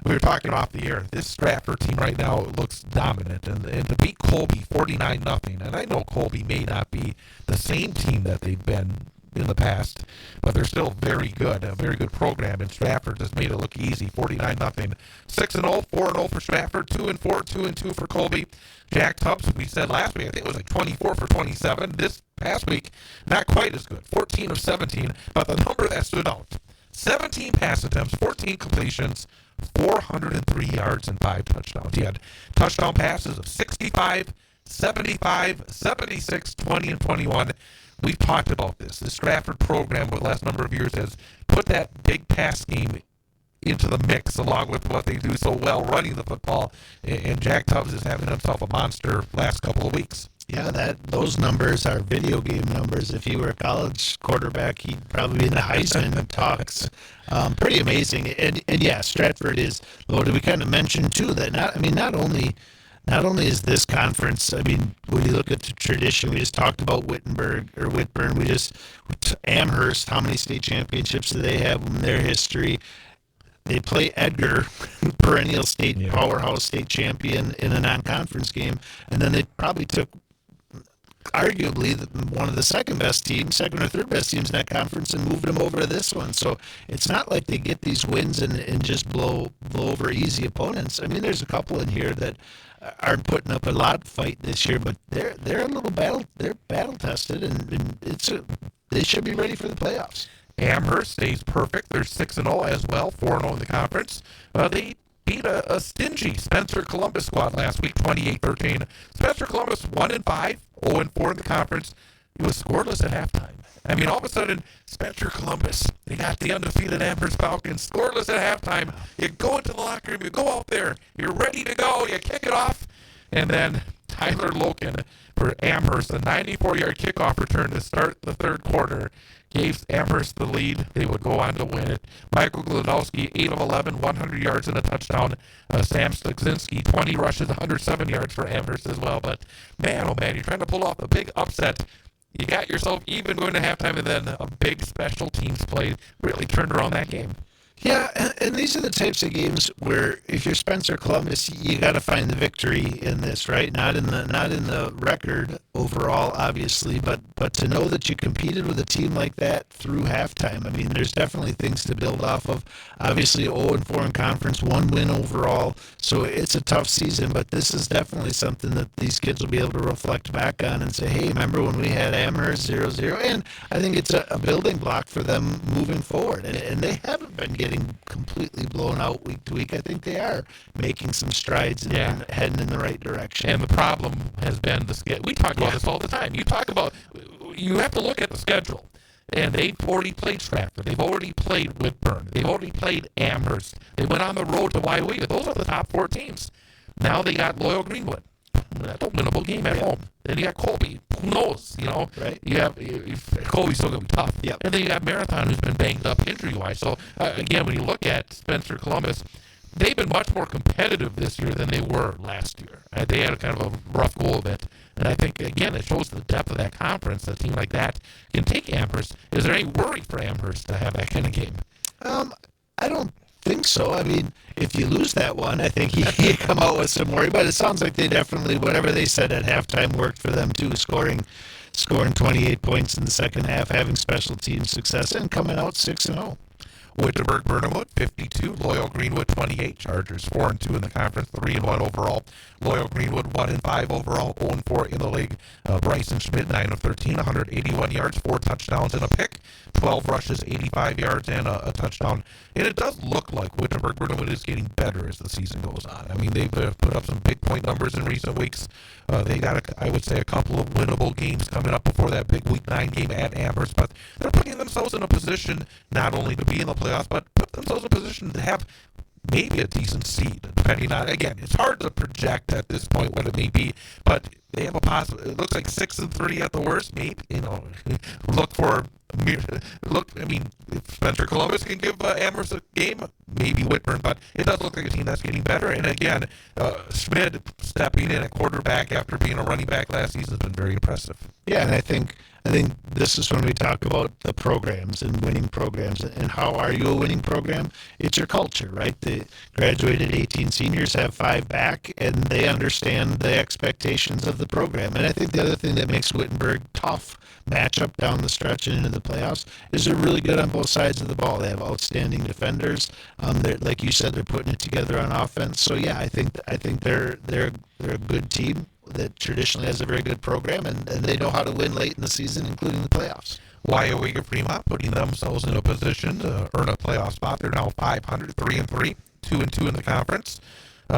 Speaker 2: We were talking off the air. This Stratford team right now looks dominant. And to beat Colby 49-0, and I know Colby may not be the same team that they've been in the past, but they're still very good. A very good program, and Stratford just made it look easy. 49-0. 6-0, 4-0 for Stratford, 2-4, 2-2 for Colby. Jack Tubbs, we said last week, I think it was like 24 for 27. This past week, not quite as good. 14 of 17, but the number that stood out: 17 pass attempts, 14 completions, 403 yards, and 5 touchdowns. He had touchdown passes of 65, 75, 76, 20, and 21. We've talked about this. The Stratford program over the last number of years has put that big pass game into the mix along with what they do so well, running the football. And Jack Tubbs is having himself a monster last couple of weeks.
Speaker 3: Yeah, those numbers are video game numbers. If he were a college quarterback, he'd probably be in the Heisman talks. Pretty amazing. And yeah, Stratford is loaded. We kind of mentioned too that not only is this conference, I mean, when you look at the tradition, we just talked about Witt-Birn, Amherst, how many state championships do they have in their history? They play Edgar, perennial state powerhouse state champion, in a non-conference game, and then they probably took arguably one of the second or third best teams in that conference and moved them over to this one. So it's not like they get these wins and just blow over easy opponents. I mean, there's a couple in here that aren't putting up a lot of fight this year, but they're a little battle tested, and they should be ready for the playoffs.
Speaker 2: Amherst stays perfect. They're 6-0 as well, 4-0 in the conference. They beat a stingy Spencer Columbus squad last week, 28-13. Spencer Columbus 1-5, 0-4 in the conference. It was scoreless at halftime. I mean, all of a sudden, Spencer Columbus, they got the undefeated Amherst Falcons, scoreless at halftime. You go into the locker room, you go out there, you're ready to go, you kick it off, and then Tyler Loken for Amherst, a 94-yard kickoff return to start the third quarter, gave Amherst the lead. They would go on to win it. Michael Glodowski, 8 of 11, 100 yards and a touchdown. Sam Stukzinski, 20 rushes, 107 yards for Amherst as well. But man, oh man, you're trying to pull off a big upset. You got yourself even going to halftime, and then a big special teams play really turned around that game.
Speaker 3: Yeah, and these are the types of games where if you're Spencer Columbus, you got to find the victory in this, right? Not in the record overall, obviously, but to know that you competed with a team like that through halftime. I mean, there's definitely things to build off of. Obviously, 0-4 in conference, 1 win overall, so it's a tough season, but this is definitely something that these kids will be able to reflect back on and say, hey, remember when we had Amherst 0-0? And I think it's a building block for them moving forward, and they haven't been getting completely blown out week to week. I think they are making some strides and heading in the right direction.
Speaker 2: And the problem has been the schedule. We talk about this all the time. You have to look at the schedule. And they've already played Stratford. They've already played Witt-Birn. They've already played Amherst. They went on the road to Wyoming. Those are the top 4 teams. Now they got Loyal Greenwood. That's a winnable game at home. Then you got Colby. Who knows?
Speaker 3: Right.
Speaker 2: You have Colby's still gonna be tough.
Speaker 3: Yep.
Speaker 2: And then you got Marathon, who's been banged up injury-wise. So again, when you look at Spencer Columbus, they've been much more competitive this year than they were last year. They had a kind of a rough go of it. And I think, again, it shows the depth of that conference. A team like that can take Amherst. Is there any worry for Amherst to have that kind of game?
Speaker 3: I don't think so. I mean, if you lose that one, I think you come out with some worry. But it sounds like they definitely, whatever they said at halftime worked for them too, scoring 28 points in the second half, having special team success, and coming out 6-0.
Speaker 2: Wittenberg Burnhamwood 52, Loyal Greenwood 28. Chargers 4-2 in the conference, 3-1 overall. Loyal Greenwood 1-5 overall, 0-4 in the league. Bryson Schmidt 9 of 13, 181 yards, 4 touchdowns and a pick, 12 rushes, 85 yards and a touchdown. And it does look like Wittenberg Burnhamwood is getting better as the season goes on. I mean, they've put up some big point numbers in recent weeks. They got, I would say, a couple of winnable games coming up before that big Week 9 game at Amherst, but they're putting themselves in a position not only to be in the playoffs, but put themselves in a position to have maybe a decent seed, depending on, again, it's hard to project at this point what it may be, but they have a possible, it looks like 6-3 at the worst, maybe, I mean, if Spencer Columbus can give Amherst a game, maybe Witt-Birn, but it does look like a team that's getting better, and again, Schmidt stepping in at quarterback after being a running back last season has been very impressive.
Speaker 3: Yeah, and I think this is when we talk about the programs and winning programs and how are you a winning program? It's your culture, right? The graduated 18 seniors have 5 back, and they understand the expectations of the program. And I think the other thing that makes Wittenberg tough matchup down the stretch and into the playoffs is they're really good on both sides of the ball. They have outstanding defenders. They're, like you said, they're putting it together on offense. So yeah, I think they're a good team that traditionally has a very good program, and they know how to win late in the season, including the playoffs.
Speaker 2: Wyoming Fremont putting themselves in a position to earn a playoff spot. They're now 500, 3-3, 2-2 in the conference.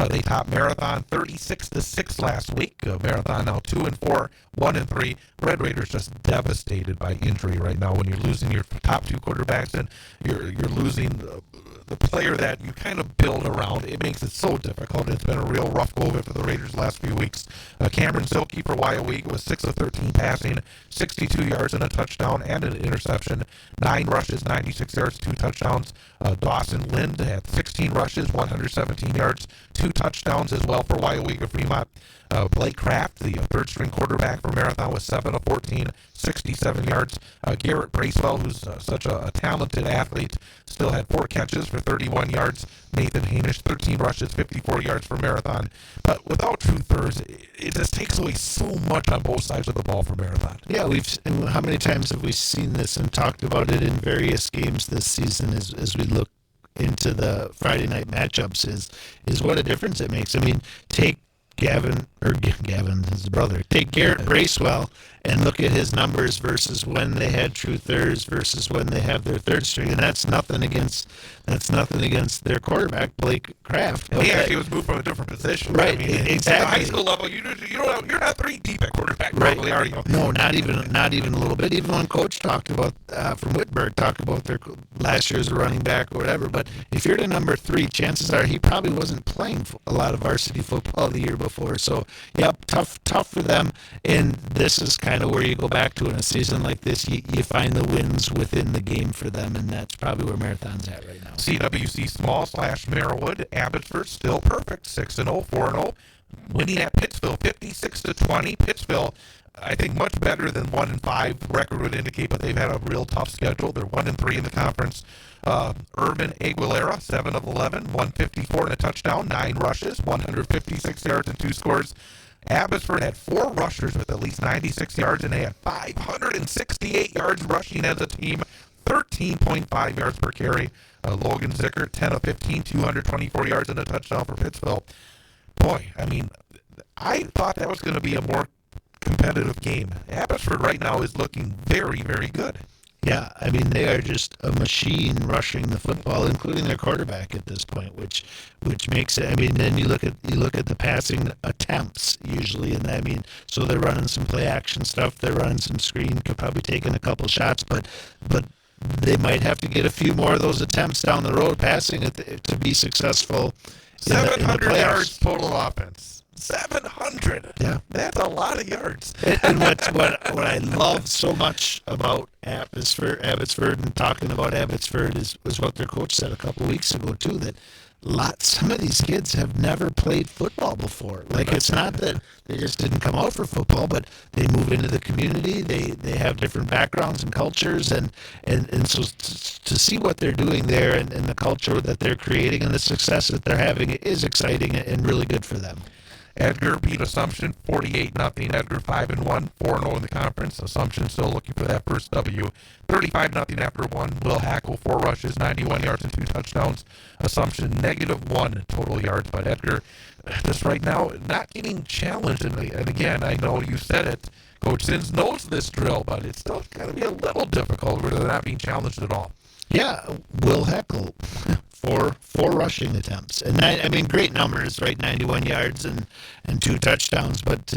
Speaker 2: They topped Marathon 36-6 last week. Marathon now 2-4, 1-3. Red Raiders just devastated by injury right now. When you're losing your top 2 quarterbacks and you're losing the player that you kind of build around, it makes it so difficult. It's been a real rough go of it for the Raiders the last few weeks. Cameron Silke for Wyoming was 6 of 13 passing, 62 yards and a touchdown and an interception, 9 rushes, 96 yards, 2 touchdowns. Dawson Lind had 16 rushes, 117 yards, 2 touchdowns as well for Wyoming Fremont. Blake Kraft, the third-string quarterback for Marathon, was 7 of 14, 67 yards. Garrett Bracewell, who's such a talented athlete, still had 4 catches for 31 yards. Nathan Hanish, 13 rushes, 54 yards for Marathon. But without truthers, it just takes away so much on both sides of the ball for Marathon.
Speaker 3: Yeah, how many times have we seen this and talked about it in various games this season as we look into the Friday night matchups is what a difference it makes. I mean, take Gavin, his brother, take Garrett Bracewell and look at his numbers versus when they had truthers versus when they have their third string, and that's nothing against their quarterback Blake Kraft.
Speaker 2: Yeah, he was moved from a different position.
Speaker 3: Right,
Speaker 2: I mean,
Speaker 3: exactly.
Speaker 2: At the high school level, you're not 3 deep at quarterback, probably, are you?
Speaker 3: No, not even a little bit. Even when Coach talked about from Witt-Birn talked about their last year's running back or whatever. But if you're the number 3, chances are he probably wasn't playing a lot of varsity football the year before. So, yep, tough for them. And this is kind of where you go back to in a season like this. You find the wins within the game for them, and that's probably where Marathon's at right now.
Speaker 2: CWC Small / Merriwood, Abbotsford still perfect, 6-0, 4-0, winning at Pittsville 56-20. Pittsville, I think, much better than 1-5 record would indicate, but they've had a real tough schedule. They're 1-3 in the conference. Urban Aguilera, 7 of 11, 154 and a touchdown, 9 rushes, 156 yards and 2 scores. Abbotsford had 4 rushers with at least 96 yards, and they had 568 yards rushing as a team, 13.5 yards per carry. Logan Zickert, 10 of 15, 224 yards and a touchdown for Pittsville. Boy, I mean, I thought that was going to be a more competitive game. Abbotsford right now is looking very, very good.
Speaker 3: Yeah, I mean, they are just a machine rushing the football, including their quarterback at this point, which makes it. I mean, then you look at the passing attempts usually, and I mean, so they're running some play action stuff, they're running some screen, could probably taking a couple shots, but they might have to get a few more of those attempts down the road passing it to be successful.
Speaker 2: 700 yards total offense. 700.
Speaker 3: Yeah,
Speaker 2: that's a lot of yards.
Speaker 3: And what I love so much about Abbotsford and talking about Abbotsford is what their coach said a couple weeks ago too, that some of these kids have never played football before. Like, it's not that they just didn't come out for football, but they move into the community. They have different backgrounds and cultures, and so to see what they're doing there and the culture that they're creating and the success that they're having is exciting and really good for them.
Speaker 2: Edgar beat Assumption 48-0. Edgar 5-1, 4-0 in the conference. Assumption still looking for that first W. 35-0 after one. Will Hackle 4 rushes, 91 yards and 2 touchdowns. Assumption -1 total yards, but Edgar just right now not getting challenged. And again, I know you said it. Coach Sins knows this drill, but it's still going to be a little difficult where they're not being challenged at all.
Speaker 3: Yeah, Will Heckle, four rushing attempts, and I mean great numbers, right? 91 yards and 2 touchdowns. But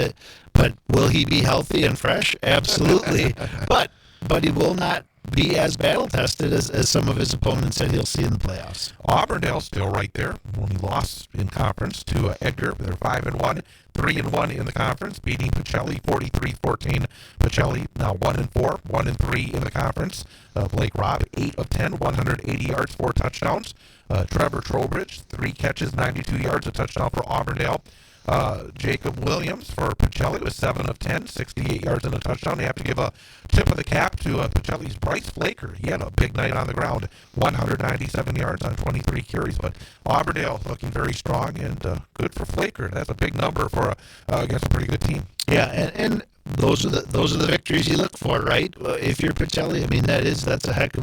Speaker 3: will he be healthy and fresh? Absolutely. but he will not be as battle tested as some of his opponents that he'll see in the playoffs.
Speaker 2: Auburndale still right there. Only lost in conference to Edgar. They're 5-1, 3-1 in the conference, beating Pacelli 43-14. Pacelli now 1-4, 1-3 in the conference. Blake Robb 8 of 10, 180 yards, 4 touchdowns. Trevor Trowbridge 3 catches, 92 yards, a touchdown for Auburndale. Jacob Williams for Pacelli was 7 of 10, 68 yards and a touchdown. They have to give a tip of the cap to Pacelli's Bryce Flaker. He had a big night on the ground, 197 yards on 23 carries. But Auburndale looking very strong and good for Flaker. That's a big number for against a pretty good team.
Speaker 3: Yeah, and those are the victories you look for, right? If you're Pacelli, I mean that's a heck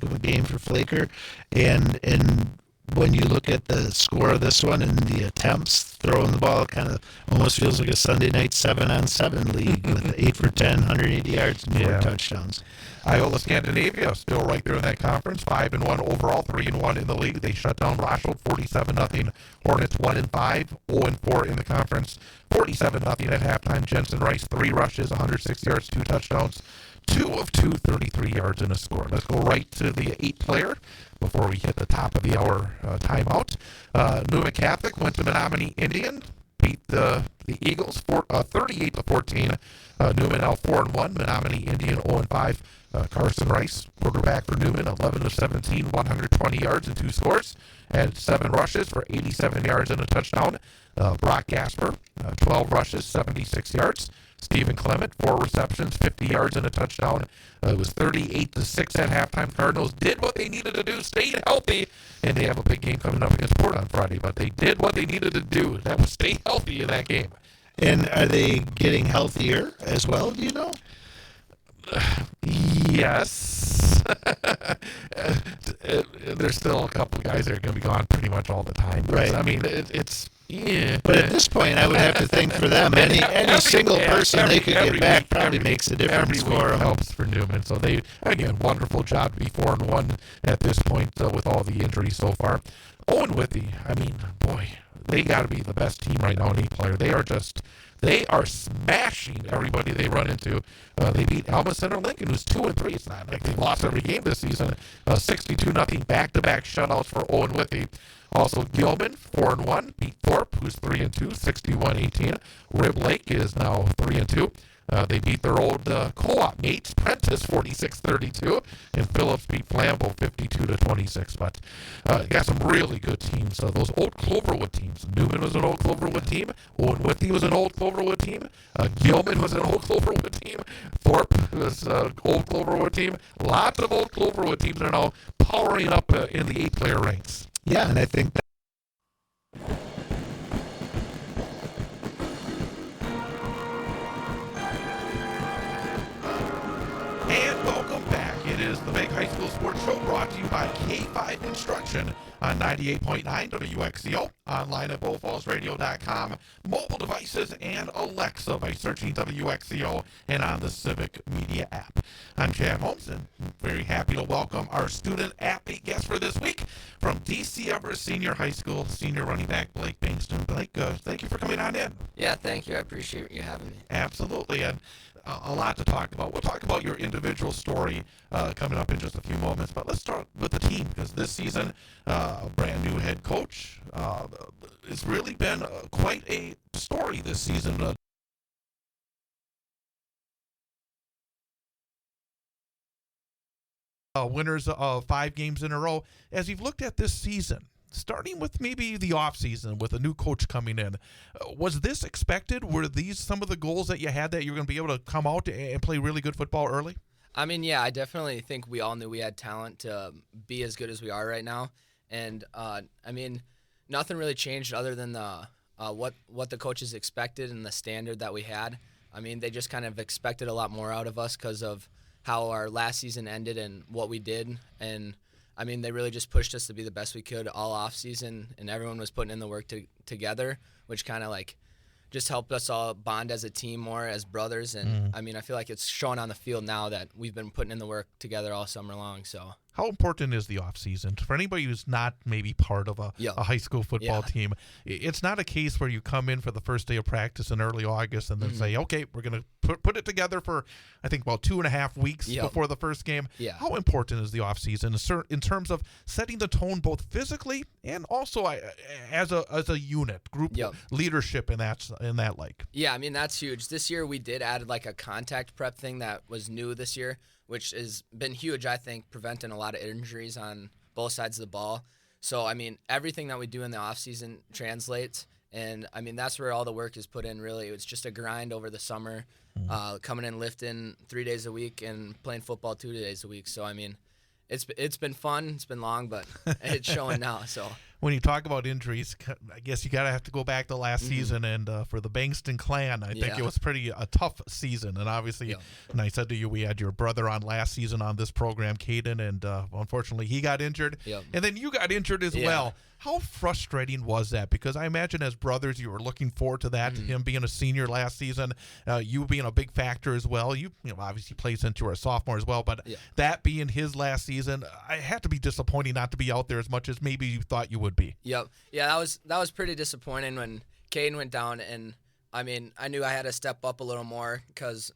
Speaker 3: of a game for Flaker, and when you look at the score of this one and the attempts, throwing the ball kind of almost feels like a Sunday night 7-on-7 league with 8 for 10, 180 yards and 4 touchdowns.
Speaker 2: Iola Scandinavia still right there in that conference, 5-1 overall, 3-1 in the league. They shut down Rochelle 47-0. Hornets 1-5, 0-4 in the conference, 47-0 at halftime. Jensen Rice 3 rushes, 106 yards, 2 touchdowns. 2 of 2, 33 yards and a score. Let's go right to the 8-player before we hit the top of the hour timeout. Newman Catholic went to Menominee Indian, beat the Eagles 38-14. Newman now 4-1. Menominee Indian 0-5. Carson Rice, quarterback for Newman, 11 of 17, 120 yards and 2 scores. Had 7 rushes for 87 yards and a touchdown. Brock Gasper, 12 rushes, 76 yards. Stephen Clement, 4 receptions, 50 yards and a touchdown. It was 38-6 at halftime. Cardinals did what they needed to do, stayed healthy, and they have a big game coming up against Port on Friday. But they did what they needed to do. That was stay healthy in that game.
Speaker 3: And are they getting healthier as well, do you know?
Speaker 2: Yes. There's still a couple guys that are going to be gone pretty much all the time.
Speaker 3: Right.
Speaker 2: I mean, it's... Yeah.
Speaker 3: But at this point, I would have to think for them, any single person they could get back probably makes a difference for them.
Speaker 2: Helps for Newman. So they, again, wonderful job to be 4-1 at this point with all the injuries so far. Owen Withy, I mean, boy, they got to be the best team right now in 8-player. They are smashing everybody they run into. They beat Alma Center Lincoln, who's 2-3. It's not like they lost every game this season. 62-0 back-to-back shutouts for Owen Withy. Also, Gilman, 4-1, beat Thorpe, who's 3-2, 61-18. Rib Lake is now 3-2. They beat their old co-op mates, Prentice, 46-32, and Phillips beat Flambeau, 52-26. But got some really good teams. Those old Cloverwood teams. Newman was an old Cloverwood team. Owen Withy was an old Cloverwood team. Gilman was an old Cloverwood team. Thorpe was an old Cloverwood team. Lots of old Cloverwood teams are now powering up in the 8-player ranks.
Speaker 3: Yeah, and I think that
Speaker 2: And welcome back. It is the Big High School Sports Show brought to you by K5 Construction on 98.9 WXCO, online at BowFallsRadio.com, mobile devices, and Alexa by searching WXCO and on the Civic Media app. I'm Chad Holmes, and very happy to welcome our student athlete guest for this week from DC Everest Senior High School, senior running back Blake Bankston. Blake, thank you for coming on in.
Speaker 5: Yeah, thank you. I appreciate you having me.
Speaker 2: Absolutely, and a lot to talk about. We'll talk about your individual story coming up in just a few moments, but let's start with the team, because this season, a brand new head coach. It's really been quite a story this season. Winners of 5 games in a row. As you've looked at this season, starting with maybe the offseason with a new coach coming in, was this expected? Were these some of the goals that you had, that you were going to be able to come out and play really good football early?
Speaker 5: I mean, yeah, I definitely think we all knew we had talent to be as good as we are right now. And, I mean, nothing really changed other than the what the coaches expected and the standard that we had. I mean, they just kind of expected a lot more out of us because of how our last season ended and what we did. And I mean, they really just pushed us to be the best we could all off season, and everyone was putting in the work together, which kind of like just helped us all bond as a team more as brothers. And I mean, I feel like it's showing on the field now that we've been putting in the work together all summer long. So
Speaker 2: how important is the off season for anybody who's not maybe part of a high school football team? It's not a case where you come in for the first day of practice in early August and then say, okay, we're going to put it together for, I think, about 2.5 weeks before the first game. How important is the off season in terms of setting the tone both physically and also as a unit, group leadership in that like?
Speaker 5: Yeah, I mean, that's huge. This year we did add like a contact prep thing that was new this year, which has been huge, I think, preventing a lot of injuries on both sides of the ball. So, I mean, everything that we do in the offseason translates, and, I mean, that's where all the work is put in, really. It's just a grind over the summer, coming in lifting 3 days a week and playing football 2 days a week. So, I mean, it's been fun. It's been long, but it's showing now. So
Speaker 2: when you talk about injuries, I guess you have to go back to last season, and for the Bankston clan, I think it was a tough season. And obviously, and I said to you, we had your brother on last season on this program, Caden, and unfortunately he got injured, and then you got injured as well. How frustrating was that? Because I imagine as brothers, you were looking forward to that, him being a senior last season, you being a big factor as well. You obviously plays into a sophomore as well, but that being his last season, it had to be disappointing not to be out there as much as maybe you thought you would be.
Speaker 5: Yeah, that was pretty disappointing when Caden went down, and I mean, I knew I had to step up a little more because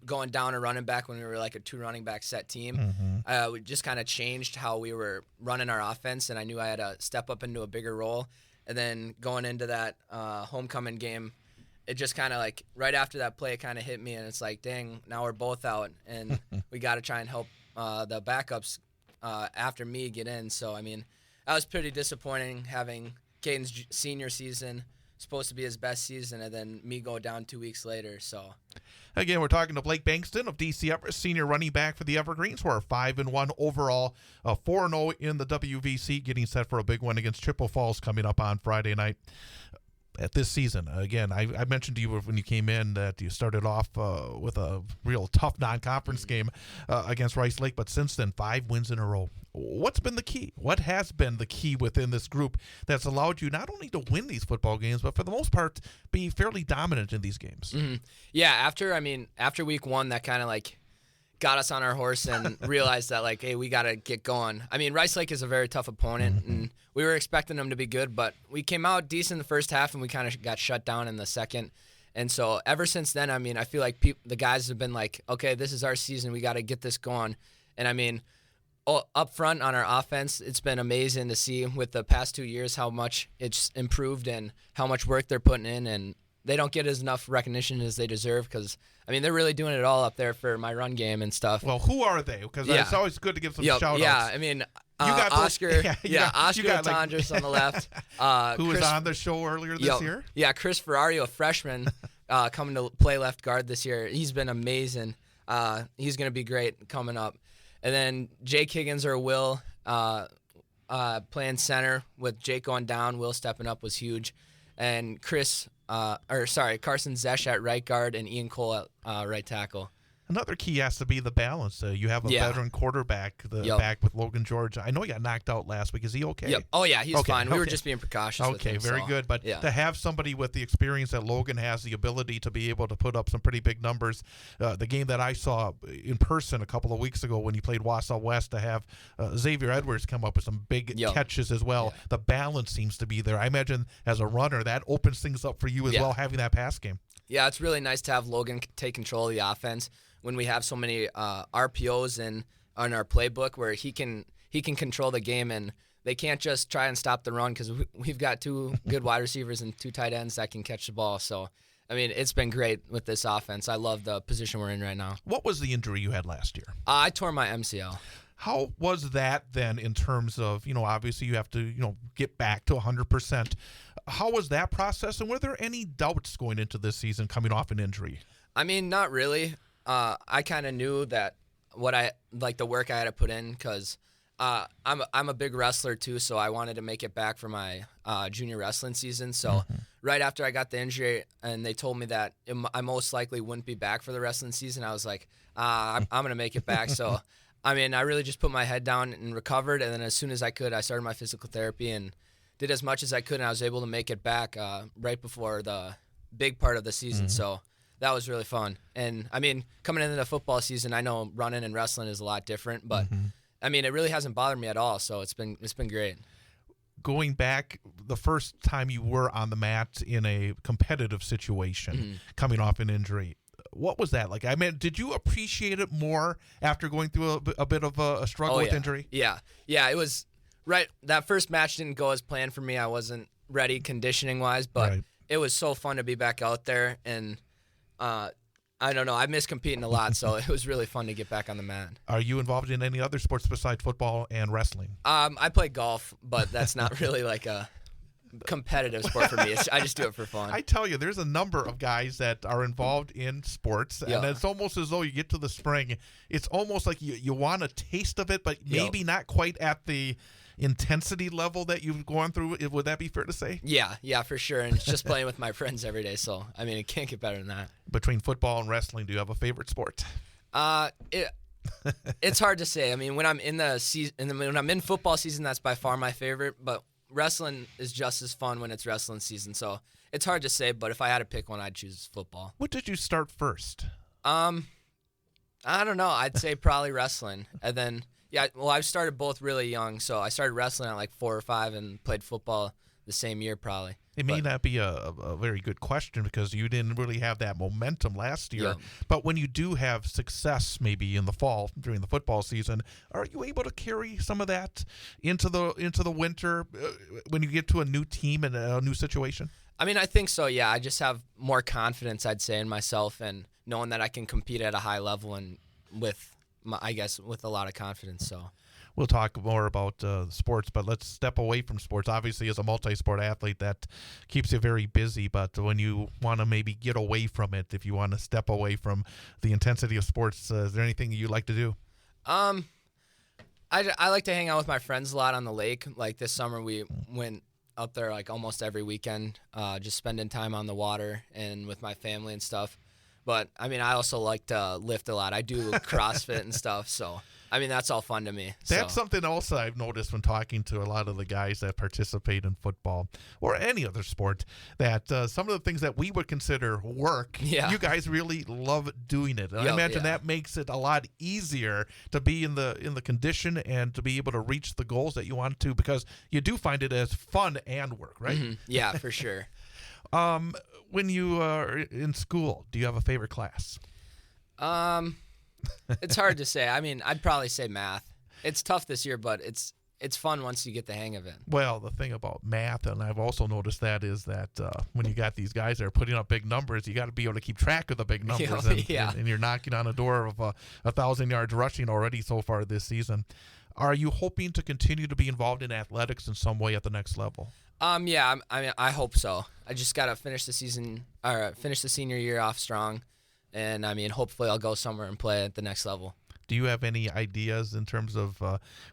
Speaker 5: going down a running back when we were like a 2 running back set team, we just kind of changed how we were running our offense, and I knew I had to step up into a bigger role. And then going into that homecoming game, it just kind of like right after that play, it kind of hit me, and it's like, dang, now we're both out, and we got to try and help the backups after me get in. So, I mean, that was pretty disappointing having Caden's senior season supposed to be his best season, and then me go down 2 weeks later. So
Speaker 2: again, we're talking to Blake Bankston of DC Everest, senior running back for the Evergreens, who are 5-1 overall, 4-0 in the WVC, getting set for a big one against Chippewa Falls coming up on Friday night. At this season, again, I mentioned to you when you came in that you started off with a real tough non-conference game against Rice Lake, but since then, 5 wins in a row. What's been the key? What has been the key within this group that's allowed you not only to win these football games, but for the most part, be fairly dominant in these games?
Speaker 5: Yeah, after week 1, that kind of like got us on our horse and realized that, like, hey, we got to get going. I mean, Rice Lake is a very tough opponent, and we were expecting them to be good, but we came out decent in the first half, and we kind of got shut down in the second. And so ever since then, I mean, I feel like the guys have been like, okay, this is our season. We got to get this going. And, I mean, up front on our offense, it's been amazing to see with the past 2 years how much it's improved and how much work they're putting in, and they don't get as enough recognition as they deserve because, I mean, they're really doing it all up there for my run game and stuff.
Speaker 2: Well, who are they? Because it's always good to give some shout-outs.
Speaker 5: Yeah, I mean, Oscar Latondras on the left.
Speaker 2: Who was on the show earlier this year?
Speaker 5: Yeah, Chris Ferrario, a freshman, coming to play left guard this year. He's been amazing. He's going to be great coming up. And then Jake Higgins or Will playing center with Jake going down. Will stepping up was huge. And Carson Zesch at right guard and Ian Cole at right tackle.
Speaker 2: Another key has to be the balance. You have a veteran quarterback, back with Logan George. I know he got knocked out last week. Is he okay?
Speaker 5: Oh, yeah, he's fine. We were just being precautious with him.
Speaker 2: Okay, very good. But to have somebody with the experience that Logan has, the ability to be able to put up some pretty big numbers. The game that I saw in person a couple of weeks ago when he played Wausau West, to have Xavier Edwards come up with some big catches as well. The balance seems to be there. I imagine as a runner, that opens things up for you as well, having that pass game.
Speaker 5: Yeah, it's really nice to have Logan take control of the offense when we have so many RPOs in on our playbook where he can control the game, and they can't just try and stop the run because we've got 2 good wide receivers and 2 tight ends that can catch the ball. So, I mean, it's been great with this offense. I love the position we're in right now.
Speaker 2: What was the injury you had last year?
Speaker 5: I tore my MCL.
Speaker 2: How was that then in terms of, obviously you have to, get back to 100%. How was that process, and were there any doubts going into this season coming off an injury?
Speaker 5: I mean, not really. I kind of knew that the work I had to put in because I'm a big wrestler too, so I wanted to make it back for my junior wrestling season. So right after I got the injury and they told me that I most likely wouldn't be back for the wrestling season, I was like, I'm gonna make it back. So I mean, I really just put my head down and recovered, and then as soon as I could, I started my physical therapy and did as much as I could, and I was able to make it back right before the big part of the season. So that was really fun. And I mean, coming into the football season, I know running and wrestling is a lot different, but I mean, it really hasn't bothered me at all. So it's been great.
Speaker 2: Going back, the first time you were on the mat in a competitive situation, coming off an injury, what was that like? I mean, did you appreciate it more after going through a bit of a struggle with injury?
Speaker 5: Yeah, it was right. That first match didn't go as planned for me. I wasn't ready conditioning wise, but it was so fun to be back out there. And I don't know, I miss competing a lot, so it was really fun to get back on the mat.
Speaker 2: Are you involved in any other sports besides football and wrestling?
Speaker 5: I play golf, but that's not really like a competitive sport for me. I just do it for fun.
Speaker 2: I tell you, there's a number of guys that are involved in sports, and it's almost as though you get to the spring, it's almost like you want a taste of it, but maybe not quite at the intensity level that you've gone through. Would that be fair to say?
Speaker 5: Yeah, for sure. And it's just playing with my friends every day, so I mean, it can't get better than that.
Speaker 2: Between football and wrestling, do you have a favorite sport?
Speaker 5: It's hard to say. I mean, when I'm in the season, when I'm in football season, that's by far my favorite, but wrestling is just as fun when it's wrestling season, so it's hard to say, but if I had to pick one, I'd choose football.
Speaker 2: What did you start first?
Speaker 5: I don't know. I'd say probably wrestling. And then, I started both really young, so I started wrestling at like 4 or 5 and played football the same year probably.
Speaker 2: It may not be a very good question because you didn't really have that momentum last year.
Speaker 5: Yeah.
Speaker 2: But when you do have success maybe in the fall during the football season, are you able to carry some of that into the winter when you get to a new team and a new situation?
Speaker 5: I mean, I think so, yeah. I just have more confidence, I'd say, in myself and knowing that I can compete at a high level and with a lot of confidence, so.
Speaker 2: We'll talk more about sports, but let's step away from sports. Obviously, as a multi-sport athlete, that keeps you very busy. But when you want to maybe get away from it, if you want to step away from the intensity of sports, is there anything you like to do?
Speaker 5: I like to hang out with my friends a lot on the lake. Like this summer, we went up there like almost every weekend, just spending time on the water and with my family and stuff. But, I mean, I also like to lift a lot. I do CrossFit and stuff, so, I mean, that's all fun to me.
Speaker 2: That's something else I've noticed when talking to a lot of the guys that participate in football or any other sport, that some of the things that we would consider work, you guys really love doing it. And I imagine that makes it a lot easier to be in the condition and to be able to reach the goals that you want to, because you do find it as fun and work, right?
Speaker 5: Mm-hmm. Yeah, for sure.
Speaker 2: When you are in school, do you have a favorite class?
Speaker 5: It's hard to say. I mean, I'd probably say math. It's tough this year, but it's fun once you get the hang of it.
Speaker 2: Well, the thing about math, and I've also noticed that, is that when you got these guys that are putting up big numbers, you got to be able to keep track of the big numbers, and you're knocking on a door of 1,000 yards rushing already so far this season. Are you hoping to continue to be involved in athletics in some way at the next level?
Speaker 5: Yeah, I mean, I hope so. I just got to finish the senior year off strong, and I mean, hopefully I'll go somewhere and play at the next level.
Speaker 2: Do you have any ideas in terms of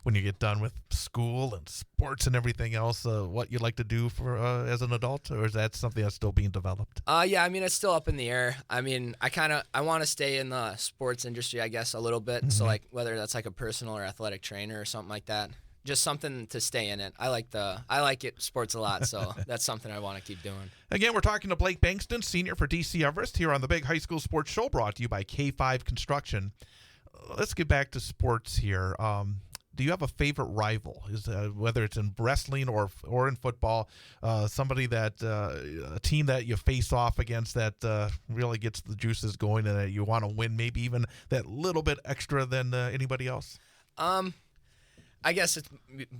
Speaker 2: when you get done with school and sports and everything else, what you'd like to do for as an adult, or is that something that's still being developed?
Speaker 5: Yeah, I mean, it's still up in the air. I mean, I want to stay in the sports industry, I guess, a little bit. Mm-hmm. So, like, whether that's like a personal or athletic trainer or something like that. Just something to stay in it. I like sports a lot, so that's something I want to keep doing.
Speaker 2: Again, we're talking to Blake Bankston, senior for DC Everest, here on the Big High School Sports Show, brought to you by K5 Construction. Let's get back to sports here. Do you have a favorite rival? Whether it's in wrestling or in football, somebody that a team that you face off against that really gets the juices going and that you want to win, maybe even that little bit extra than anybody else?
Speaker 5: I guess it's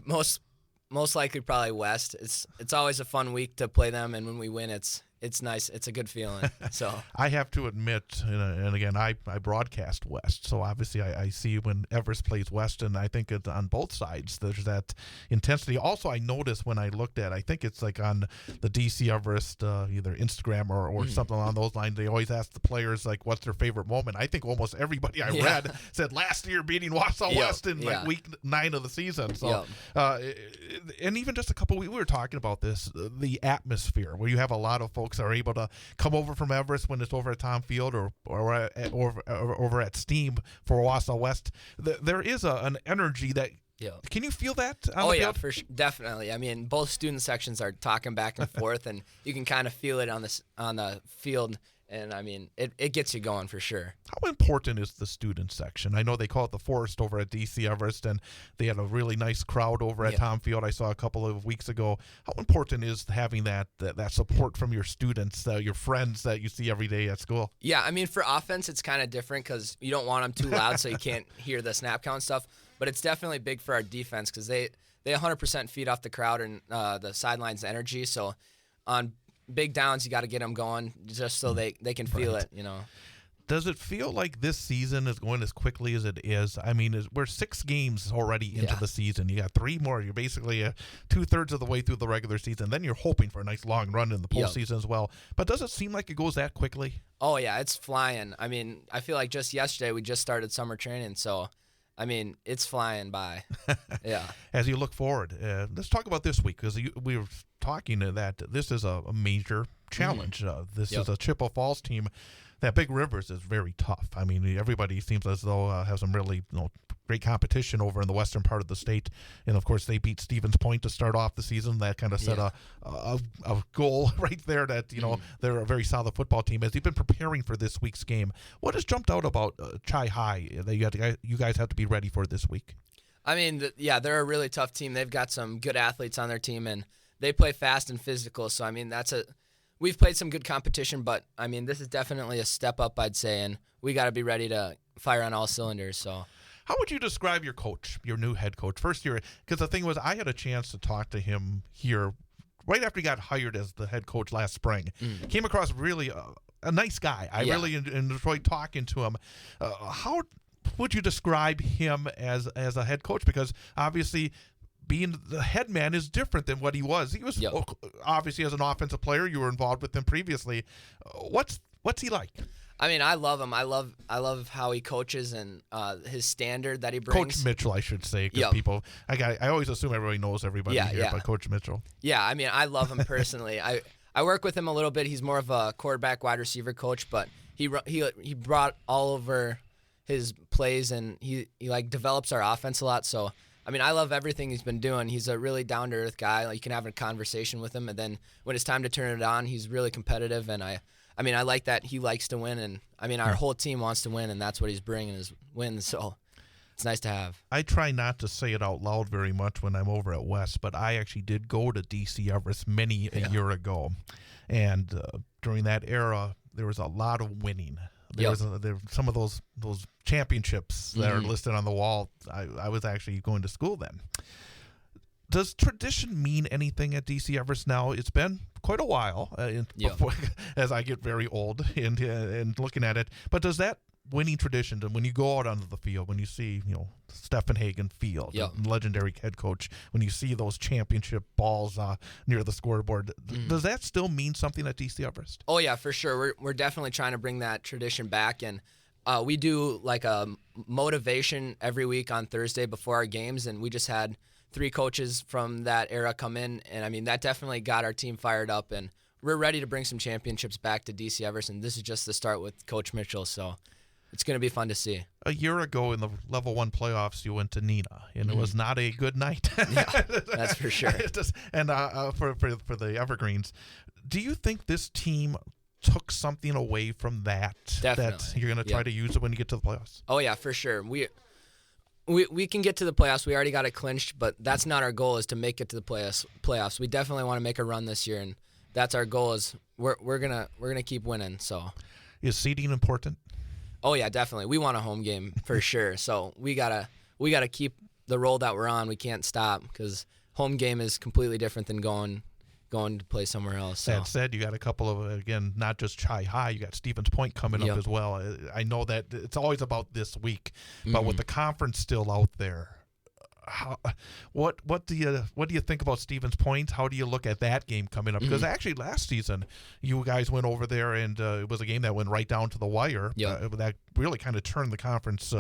Speaker 5: most likely probably West. It's always a fun week to play them, and when we win, it's it's nice. It's a good feeling. So
Speaker 2: I have to admit, and again, I broadcast West, so obviously I see when Everest plays West, and I think it's on both sides. There's that intensity. Also, I noticed when I looked at, I think it's like on the DC Everest, either Instagram or something along those lines, they always ask the players, like, what's their favorite moment. I think almost everybody I read said last year beating Wausau West in like week 9 of the season. So, and even just a couple, we were talking about this, the atmosphere, where you have a lot of folks are able to come over from Everest when it's over at Tom Field or over at Steam for Wausau West. There is an energy that. Yeah. Can you feel that on the field?
Speaker 5: For sure, definitely. I mean, both student sections are talking back and forth, and you can kind of feel it on the field. And, I mean, it gets you going for sure.
Speaker 2: How important is the student section? I know they call it the Forest over at DC Everest, and they had a really nice crowd over at Tom Field I saw a couple of weeks ago. How important is having that support from your students, your friends that you see every day at school?
Speaker 5: Yeah, I mean, for offense, it's kind of different because you don't want them too loud so you can't hear the snap count stuff. But it's definitely big for our defense because they 100% feed off the crowd and the sidelines energy. So on big downs, you got to get them going just so they can feel it, you know.
Speaker 2: Does it feel like this season is going as quickly as it is? I mean, we're 6 games already into the season. You got 3 more. You're basically 2/3 of the way through the regular season. Then you're hoping for a nice long run in the postseason as well. But does it seem like it goes that quickly?
Speaker 5: Oh, yeah, it's flying. I mean, I feel like just yesterday we just started summer training, so I mean, it's flying by. Yeah.
Speaker 2: As you look forward, let's talk about this week because we were talking that this is a major challenge. This is a Chippewa Falls team. That Big Rivers is very tough. I mean, everybody seems as though have some really great competition over in the western part of the state. And, of course, they beat Stevens Point to start off the season. That kind of set a goal right there that, they're a very solid football team. As you've been preparing for this week's game, what has jumped out about Chi High that you guys have to be ready for this week?
Speaker 5: I mean, they're a really tough team. They've got some good athletes on their team, and they play fast and physical. So, I mean, we've played some good competition, but, I mean, this is definitely a step up, I'd say, and we got to be ready to fire on all cylinders. So,
Speaker 2: how would you describe your coach, your new head coach? First year, because the thing was, I had a chance to talk to him here right after he got hired as the head coach last spring. Came across really a nice guy. I really enjoyed talking to him. How would you describe him as a head coach? Because obviously being the head man is different than what he was. He was obviously, as an offensive player, you were involved with him previously. What's he like?
Speaker 5: I mean, I love him. I love how he coaches and his standard that he brings.
Speaker 2: Coach Mitchell, I should say, because people, I always assume everybody knows everybody here, but Coach Mitchell.
Speaker 5: Yeah, I mean, I love him personally. I work with him a little bit. He's more of a quarterback, wide receiver coach, but he brought all over his plays, and he like develops our offense a lot. So, I mean, I love everything he's been doing. He's a really down-to-earth guy. Like, you can have a conversation with him, and then when it's time to turn it on, he's really competitive, and I like that he likes to win, and I mean, our whole team wants to win, and that's what he's bringing is wins. So it's nice to have.
Speaker 2: I try not to say it out loud very much when I'm over at West, but I actually did go to DC Everest many a year ago, and during that era, there was a lot of winning. There was some of those championships that are listed on the wall. I was actually going to school then. Does tradition mean anything at DC Everest now? It's been quite a while before, as I get very old and looking at it. But does that winning tradition, when you go out onto the field, when you see Stephen Hagen Field, the legendary head coach, when you see those championship balls near the scoreboard, does that still mean something at DC Everest?
Speaker 5: Oh yeah, for sure. We're definitely trying to bring that tradition back, and we do like a motivation every week on Thursday before our games, and we just had 3 coaches from that era come in, and I mean, that definitely got our team fired up, and we're ready to bring some championships back to DC Everest, and this is just the start with Coach Mitchell, so it's going to be fun to see.
Speaker 2: A year ago in the Level 1 playoffs, you went to Neenah, and it was not a good night.
Speaker 5: Yeah, that's for sure.
Speaker 2: And for the Evergreens, do you think this team took something away from that?
Speaker 5: Definitely.
Speaker 2: That you're going to try to use it when you get to the playoffs?
Speaker 5: Oh, yeah, for sure. We can get to the playoffs. We already got it clinched, but that's not our goal, is to make it to the playoffs. We definitely want to make a run this year, and that's our goal. Is we're gonna keep winning. So,
Speaker 2: is seeding important?
Speaker 5: Oh yeah, definitely. We want a home game for sure. So we gotta keep the roll that we're on. We can't stop because home game is completely different than going going to play somewhere else. So.
Speaker 2: That said, you got a couple of, again, not just High, you got Stevens Point coming up as well. I know that it's always about this week, but with the conference still out there, what do you think about Stevens Point? How do you look at that game coming up? Because actually last season you guys went over there and it was a game that went right down to the wire. That really kind of turned the conference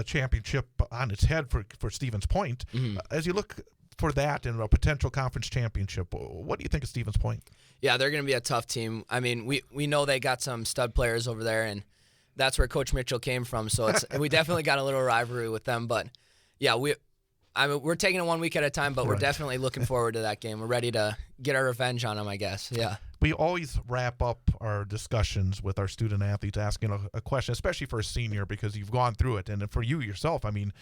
Speaker 2: championship on its head for Stevens Point. As you look for that and a potential conference championship, what do you think of Stevens Point? Yeah,
Speaker 5: they're going to be a tough team. I mean, we know they got some stud players over there, and that's where Coach Mitchell came from. So we definitely got a little rivalry with them. But yeah, we're taking it 1 week at a time, but we're definitely looking forward to that game. We're ready to get our revenge on them, I guess. Yeah.
Speaker 2: We always wrap up our discussions with our student athletes asking a question, especially for a senior, because you've gone through it. And for you yourself, I mean,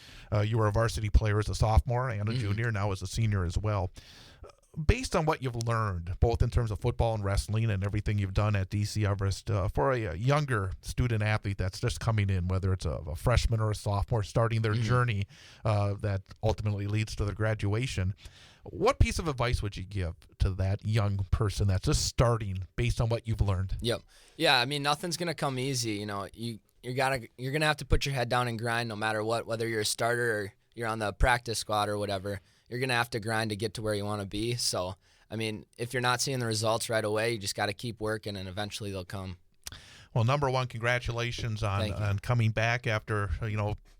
Speaker 2: you were a varsity player as a sophomore and a junior, now as a senior as well. Based on what you've learned, both in terms of football and wrestling and everything you've done at DC Everest, for a younger student athlete that's just coming in, whether it's a freshman or a sophomore, starting their journey that ultimately leads to their graduation, what piece of advice would you give to that young person that's just starting based on what you've learned?
Speaker 5: Yeah, I mean, nothing's going to come easy. You know, you're going to have to put your head down and grind no matter what, whether you're a starter or you're on the practice squad or whatever. You're going to have to grind to get to where you want to be. So, I mean, if you're not seeing the results right away, you just got to keep working, and eventually they'll come.
Speaker 2: Well, number one, congratulations on coming back after,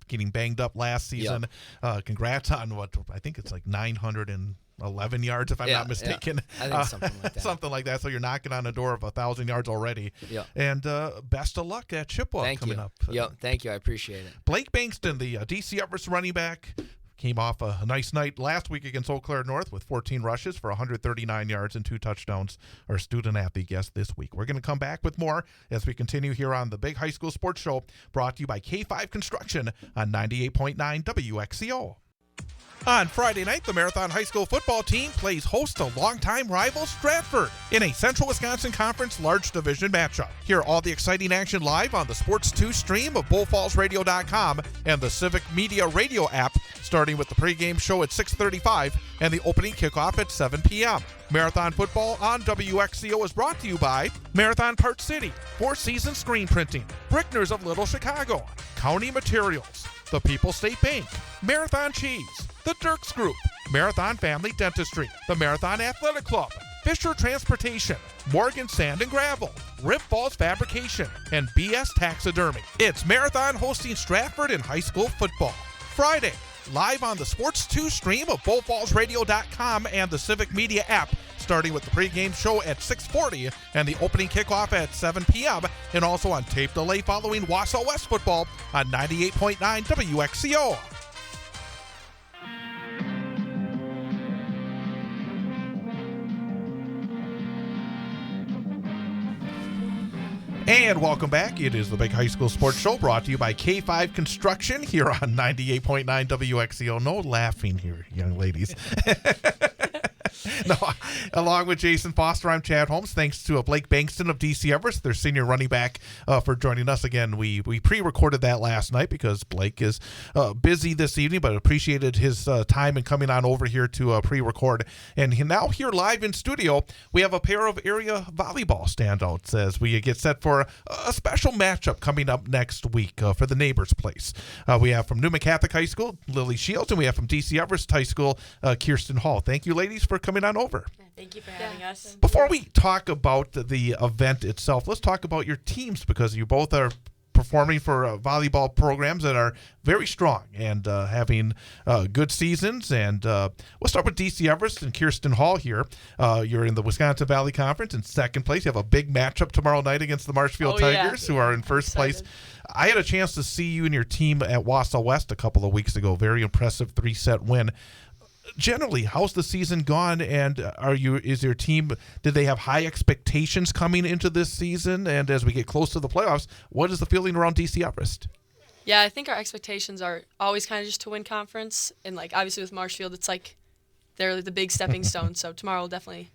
Speaker 2: getting banged up last season. Congrats on what I think it's like 911 yards, if I'm not mistaken.
Speaker 5: I think something like that.
Speaker 2: Something like that. So you're knocking on the door of 1,000 yards already. And best of luck at Chippewa coming up.
Speaker 5: Thank you. I appreciate it.
Speaker 2: Blake Bankston, the DC Everest running back, came off a nice night last week against Eau Claire North with 14 rushes for 139 yards and 2 touchdowns. Our student athlete guest this week. We're going to come back with more as we continue here on the Big High School Sports Show, brought to you by K5 Construction on 98.9 WXCO. On Friday night, the Marathon High School football team plays host to longtime rival Stratford in a Central Wisconsin Conference large division matchup. Hear all the exciting action live on the Sports 2 stream of BullFallsRadio.com and the Civic Media Radio app, starting with the pregame show at 6:35 and the opening kickoff at 7 p.m. Marathon football on WXCO is brought to you by Marathon Parts City, Four Seasons Screen Printing, Brickners of Little Chicago, County Materials, the People's State Bank, Marathon Cheese, the Dirks Group, Marathon Family Dentistry, the Marathon Athletic Club, Fisher Transportation, Morgan Sand and Gravel, Rip Falls Fabrication, and BS Taxidermy. It's Marathon hosting Stratford in high school football. Friday, live on the Sports 2 stream of BullFallsRadio.com and the Civic Media app, starting with the pregame show at 6:40 and the opening kickoff at 7 p.m. and also on tape delay following Wausau West football on 98.9 WXCO. And welcome back. It is the Big High School Sports Show, brought to you by K5 Construction here on 98.9 WXCO. No laughing here, young ladies. No, along with Jason Foster, I'm Chad Holmes. Thanks to Blake Bankston of DC Everest, their senior running back, for joining us again. We pre-recorded that last night because Blake is busy this evening, but appreciated his time and coming on over here to pre-record. And now here live in studio, we have a pair of area volleyball standouts as we get set for a special matchup coming up next week for the neighbor's place. We have from Newman Catholic High School, Lily Shields, and we have from DC Everest High School, Kirsten Hall. Thank you, ladies, for coming on over.
Speaker 6: Thank you for having us.
Speaker 2: Before we talk about the event itself, let's talk about your teams, because you both are performing for volleyball programs that are very strong and having good seasons. And we'll start with DC Everest and Kirsten Hall here. You're in the Wisconsin Valley Conference in second place. You have a big matchup tomorrow night against the Marshfield Tigers, who are in first place. I had a chance to see you and your team at Wausau West a couple of weeks ago. Very impressive 3-set win. Generally, how's the season gone, and is your team, did they have high expectations coming into this season? And as we get close to the playoffs, what is the feeling around DC Everest?
Speaker 6: Yeah, I think our expectations are always kind of just to win conference, and obviously with Marshfield, it's they're the big stepping stone. So tomorrow will definitely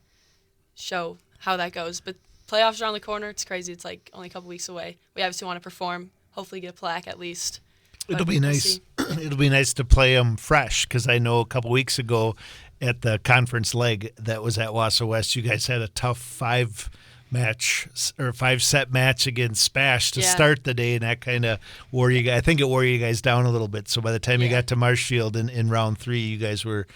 Speaker 6: show how that goes. But playoffs around the corner. It's crazy. It's only a couple weeks away. We obviously want to perform, hopefully get a plaque at least.
Speaker 3: It'll be
Speaker 6: we'll
Speaker 3: nice.
Speaker 6: see.
Speaker 3: It'll be nice to play them fresh because I know a couple weeks ago at the conference leg that was at Wausau West, you guys had a tough 5-set match against Spash to start the day, and that kind of wore you guys. I think it wore you guys down a little bit. So by the time you got to Marshfield in round 3, you guys were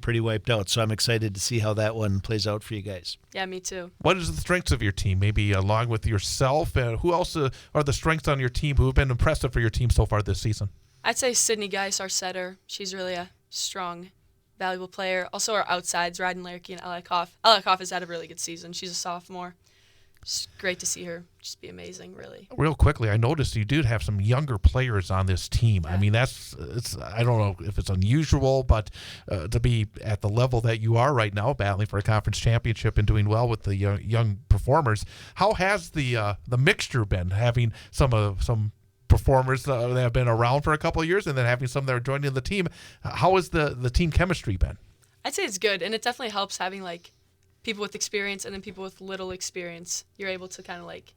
Speaker 3: pretty wiped out. So I'm excited to see how that one plays out for you guys.
Speaker 6: Yeah, me too.
Speaker 2: What is the strengths of your team? Maybe along with yourself, and who else are the strengths on your team who have been impressive for your team so far this season?
Speaker 6: I'd say Sydney Geis, our setter. She's really a strong, valuable player. Also, our outsides, Ryden Lerke and Ella Koff. Ella Koff has had a really good season. She's a sophomore. It's great to see her just be amazing, really.
Speaker 2: Real quickly, I noticed you do have some younger players on this team. I mean, I don't know if it's unusual, but to be at the level that you are right now, battling for a conference championship and doing well with the young performers, how has the mixture been, having some performers that have been around for a couple of years and then having some that are joining the team? How has the team chemistry been?
Speaker 6: I'd say it's good, and it definitely helps having, like, people with experience and then people with little experience. You're able to kind of, like,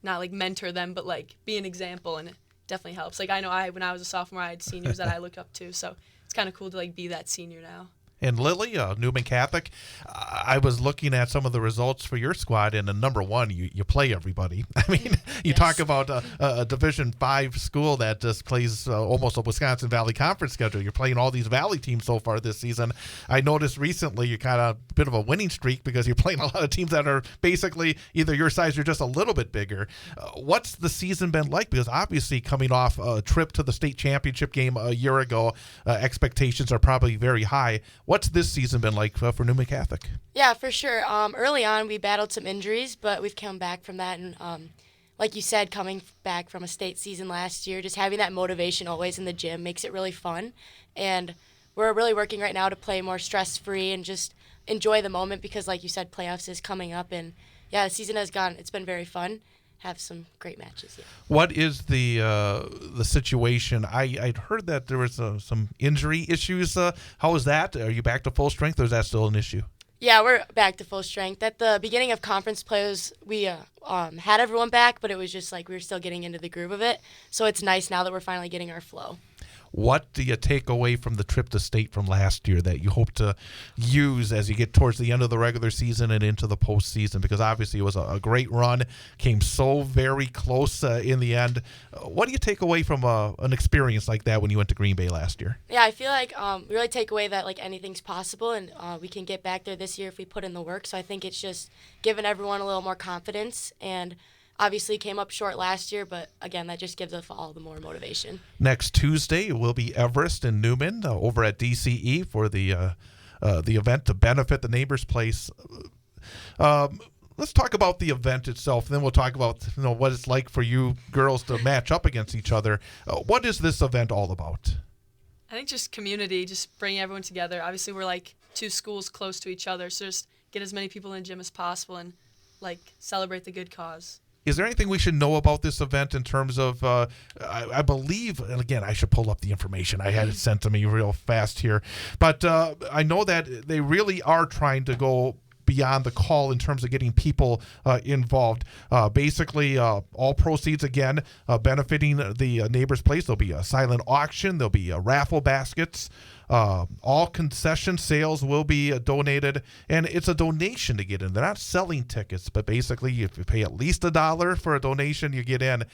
Speaker 6: not, like, mentor them, but, like, be an example, and it definitely helps. Like, I know when I was a sophomore, I had seniors that I look up to, so it's kind of cool to, like, be that senior now.
Speaker 2: And Lily, Newman Catholic, I was looking at some of the results for your squad, and number one, you play everybody. I mean, you talk about a Division V school that just plays almost a Wisconsin Valley Conference schedule. You're playing all these Valley teams so far this season. I noticed recently you got a bit of a winning streak because you're playing a lot of teams that are basically either your size or just a little bit bigger. What's the season been like? Because obviously coming off a trip to the state championship game a year ago, expectations are probably very high. What's this season been like for Newman Catholic?
Speaker 7: Yeah, for sure. Early on, we battled some injuries, but we've come back from that. And like you said, coming back from a state season last year, just having that motivation always in the gym makes it really fun. And we're really working right now to play more stress-free and just enjoy the moment because, like you said, playoffs is coming up. And, yeah, the season has gone. It's been very fun. Have some great matches. Yeah.
Speaker 2: What is the situation? I'd heard that there was some injury issues. How is that? Are you back to full strength, or is that still an issue?
Speaker 7: Yeah, we're back to full strength. At the beginning of conference plays, we had everyone back, but it was just like we were still getting into the groove of it. So it's nice now that we're finally getting our flow.
Speaker 2: What do you take away from the trip to state from last year that you hope to use as you get towards the end of the regular season and into the postseason? Because obviously it was a great run, came so very close in the end. What do you take away from an experience like that when you went to Green Bay last year?
Speaker 7: Yeah, I feel like we really take away that like anything's possible, and we can get back there this year if we put in the work. So I think it's just giving everyone a little more confidence, and obviously came up short last year, but again, that just gives us all the more motivation.
Speaker 2: Next Tuesday will be Everest and Newman over at DCE for the event to benefit the Neighbors Place. Let's talk about the event itself, and then we'll talk about what it's like for you girls to match up against each other. What is this event all about?
Speaker 6: I think just community, just bringing everyone together. Obviously, we're like two schools close to each other, so just get as many people in the gym as possible and like celebrate the good cause.
Speaker 2: Is there anything we should know about this event in terms of, I believe, and again, I should pull up the information. I had it sent to me real fast here. But I know that they really are trying to go beyond the call in terms of getting people involved. Basically, all proceeds, again, benefiting the Neighbors Place. There'll be a silent auction. There'll be raffle baskets. All concession sales will be donated, and it's a donation to get in. They're not selling tickets, but basically if you pay at least $1 for a donation, you get in.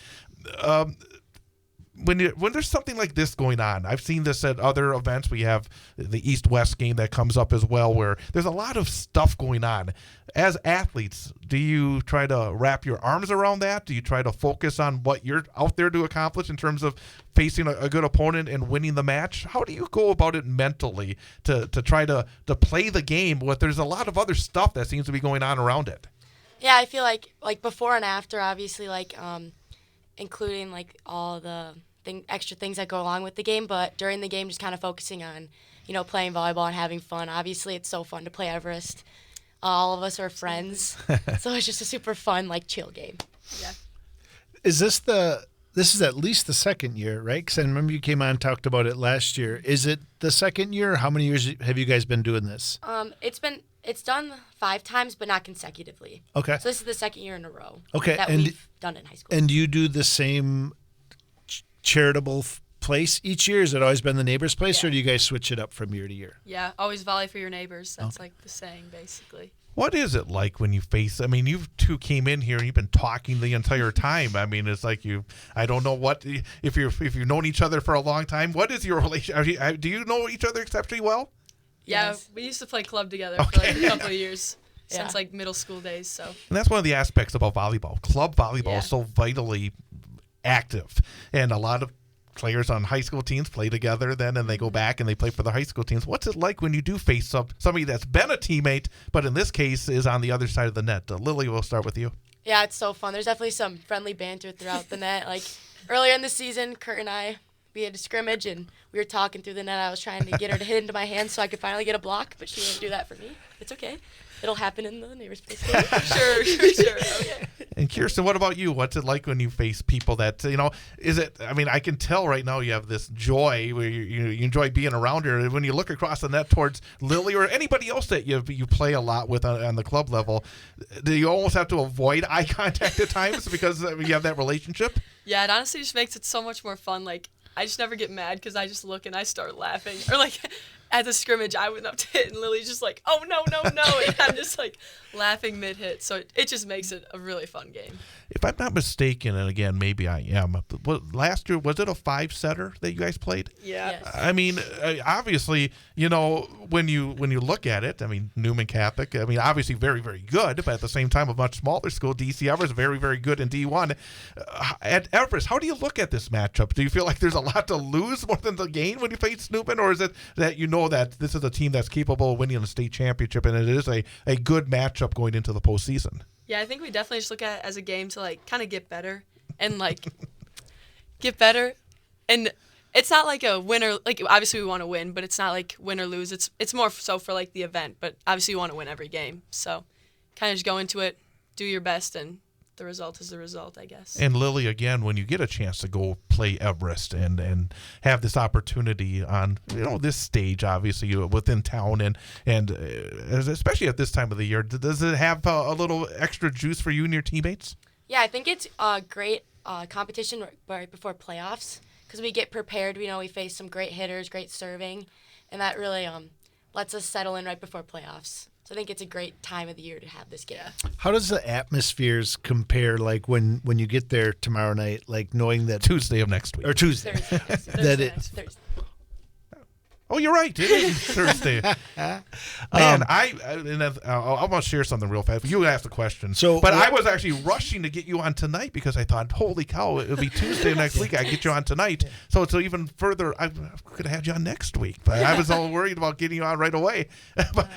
Speaker 2: When there's something like this going on, I've seen this at other events. We have the East-West game that comes up as well, where there's a lot of stuff going on. As athletes, do you try to wrap your arms around that? Do you try to focus on what you're out there to accomplish in terms of facing a good opponent and winning the match? How do you go about it mentally to try to play the game when there's a lot of other stuff that seems to be going on around it?
Speaker 7: Yeah, I feel like before and after, obviously, including like all the extra things that go along with the game, but during the game just kind of focusing on playing volleyball and having fun. Obviously it's so fun to play Everest. All of us are friends, so it's just a super fun chill game.
Speaker 6: Yeah.
Speaker 3: Is this is at least the second year, right? Because I remember you came on and talked about it last year. Is it the second year? How many years have you guys been doing this?
Speaker 7: It's done 5 times, but not consecutively.
Speaker 3: Okay.
Speaker 7: So this is the second year in a row.
Speaker 3: Okay,
Speaker 7: that
Speaker 3: and
Speaker 7: we've done it in high school.
Speaker 3: And do you do the same charitable place each year? Has it always been the neighbor's place,
Speaker 6: Yeah.
Speaker 3: or do you guys switch it up from year to year?
Speaker 6: Yeah, always volley for your neighbors. That's like the saying, basically.
Speaker 2: What is it like when you face? I mean, you two came in here and you've been talking the entire time. I mean, it's like I don't know what if you've known each other for a long time. What is your relation? Do you know each other exceptionally well?
Speaker 6: Yeah,
Speaker 7: Yes.
Speaker 6: we used to play club together
Speaker 2: Okay.
Speaker 6: for like a couple of years
Speaker 7: Yeah.
Speaker 6: since like middle school days. So
Speaker 2: And that's one of the aspects about volleyball. Club volleyball
Speaker 6: Yeah.
Speaker 2: is so vitally active, and a lot of players on high school teams play together then, and they go back and they play for the high school teams. What's it like when you do face somebody that's been a teammate, but in this case is on the other side of the net? Lily, we'll start with you.
Speaker 7: Yeah, it's so fun. There's definitely some friendly banter throughout the net. Like earlier in the season, Kurt and I, we had a scrimmage and we were talking through the net. I was trying to get her to hit into my hand so I could finally get a block, but she didn't do that for me. It's okay. It'll happen in the neighbor's place game.
Speaker 6: sure. Okay.
Speaker 2: And Kirsten, what about you? What's it like when you face people that, is it, I mean, I can tell right now you have this joy where you enjoy being around her. When you look across the net towards Lily or anybody else that you play a lot with on the club level, do you almost have to avoid eye contact at times because you have that relationship?
Speaker 6: Yeah, it honestly just makes it so much more fun. Like, I just never get mad because I just look and I start laughing. Or, like, at the scrimmage, I went up to hit, and Lily's just like, oh, no. And I'm just, like, laughing mid-hit. So it just makes it a really fun game.
Speaker 2: If I'm not mistaken, and again, maybe I am, last year, was it a 5-setter that you guys played?
Speaker 6: Yeah.
Speaker 7: Yes.
Speaker 2: I mean, obviously, when you look at it, I mean, Newman Catholic, I mean, obviously very, very good, but at the same time, a much smaller school, DC Everest, very, very good in D1. At Everest, how do you look at this matchup? Do you feel like there's a lot to lose more than the gain when you face Newman, or is it that you know that this is a team that's capable of winning the state championship, and it is a good matchup going into the postseason?
Speaker 6: Yeah, I think we definitely just look at it as a game to, like, kind of get better and, like, get better. And it's not like a win or, like, obviously we want to win, but it's not like win or lose. It's more so for, like, the event, but obviously you want to win every game. So kind of just go into it, do your best, and the result is the result, I guess.
Speaker 2: And Lily, again, when you get a chance to go play Everest and have this opportunity on this stage, obviously within town, and especially at this time of the year, does it have a little extra juice for you and your teammates?
Speaker 7: Yeah, I think it's a great competition right before playoffs because we get prepared. We face some great hitters, great serving, and that really lets us settle in right before playoffs. So I think it's a great time of the year to have this game. Yeah.
Speaker 3: How does the atmospheres compare, like when you get there tomorrow night, like knowing that
Speaker 2: Tuesday of next week.
Speaker 3: or Tuesday,
Speaker 7: Thursday.
Speaker 3: that
Speaker 7: Thursday.
Speaker 2: Oh, you're right. It is Thursday. Man, I want to share something real fast. You asked the question. But I was actually rushing to get you on tonight because I thought, holy cow, it'll be Tuesday next week. I get you on tonight. So it's even further. I could have had you on next week, but I was all worried about getting you on right away.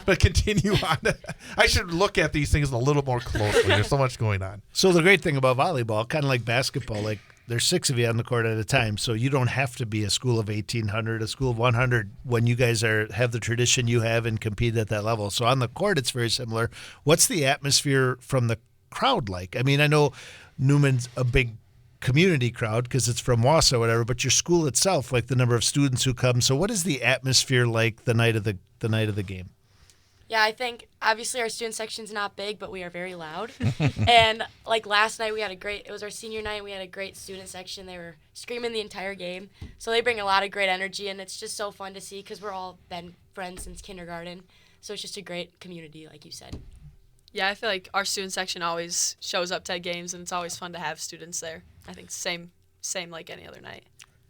Speaker 2: but continue on. I should look at these things a little more closely. There's so much going on.
Speaker 3: So the great thing about volleyball, kind of like basketball, like there's 6 of you on the court at a time, so you don't have to be a school of 1,800, a school of 100 when you guys have the tradition you have and compete at that level. So on the court, it's very similar. What's the atmosphere from the crowd like? I mean, I know Newman's a big community crowd because it's from Wausau or whatever, but your school itself, like the number of students who come. So what is the atmosphere like the night of the game?
Speaker 7: Yeah, I think obviously our student section's not big, but we are very loud. And like last night, it was our senior night. We had a great student section. They were screaming the entire game. So they bring a lot of great energy, and it's just so fun to see because we're all been friends since kindergarten. So it's just a great community, like you said.
Speaker 6: Yeah, I feel like our student section always shows up to games, and it's always fun to have students there. I think same like any other night.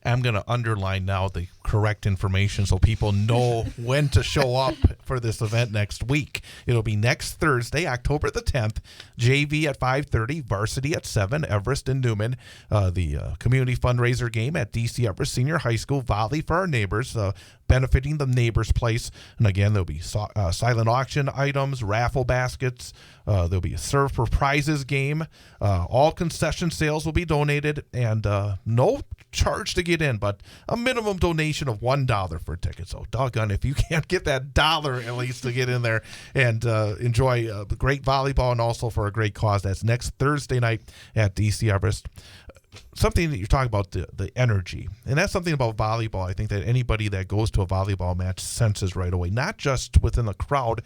Speaker 2: I'm going to underline now the correct information so people know when to show up for this event next week. It'll be next Thursday, October the 10th, JV at 5:30, varsity at 7, Everest and Newman. The community fundraiser game at DC Everest Senior High School, volley for our neighbors, benefiting the neighbor's place. And again, there'll be silent auction items, raffle baskets. There'll be a serve for prizes game. All concession sales will be donated, and no charge to get in, but a minimum donation of $1 for a ticket. So doggone if you can't get that dollar at least to get in there and enjoy the great volleyball and also for a great cause. That's next Thursday night at DC Everest. Something that you're talking about, the energy, and that's something about volleyball I think that anybody that goes to a volleyball match senses right away, not just within the crowd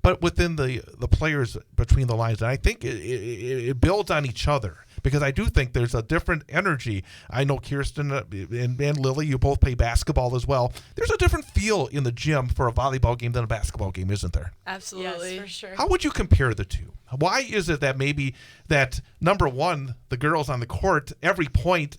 Speaker 2: but within the players between the lines. And I think it builds on each other because I do think there's a different energy. I know Kirsten and Lily, you both play basketball as well. There's a different feel in the gym for a volleyball game than a basketball game, isn't there?
Speaker 6: Absolutely.
Speaker 7: Yes, for sure.
Speaker 2: How would you compare the two? Why is it that maybe that, number one, the girls on the court, every point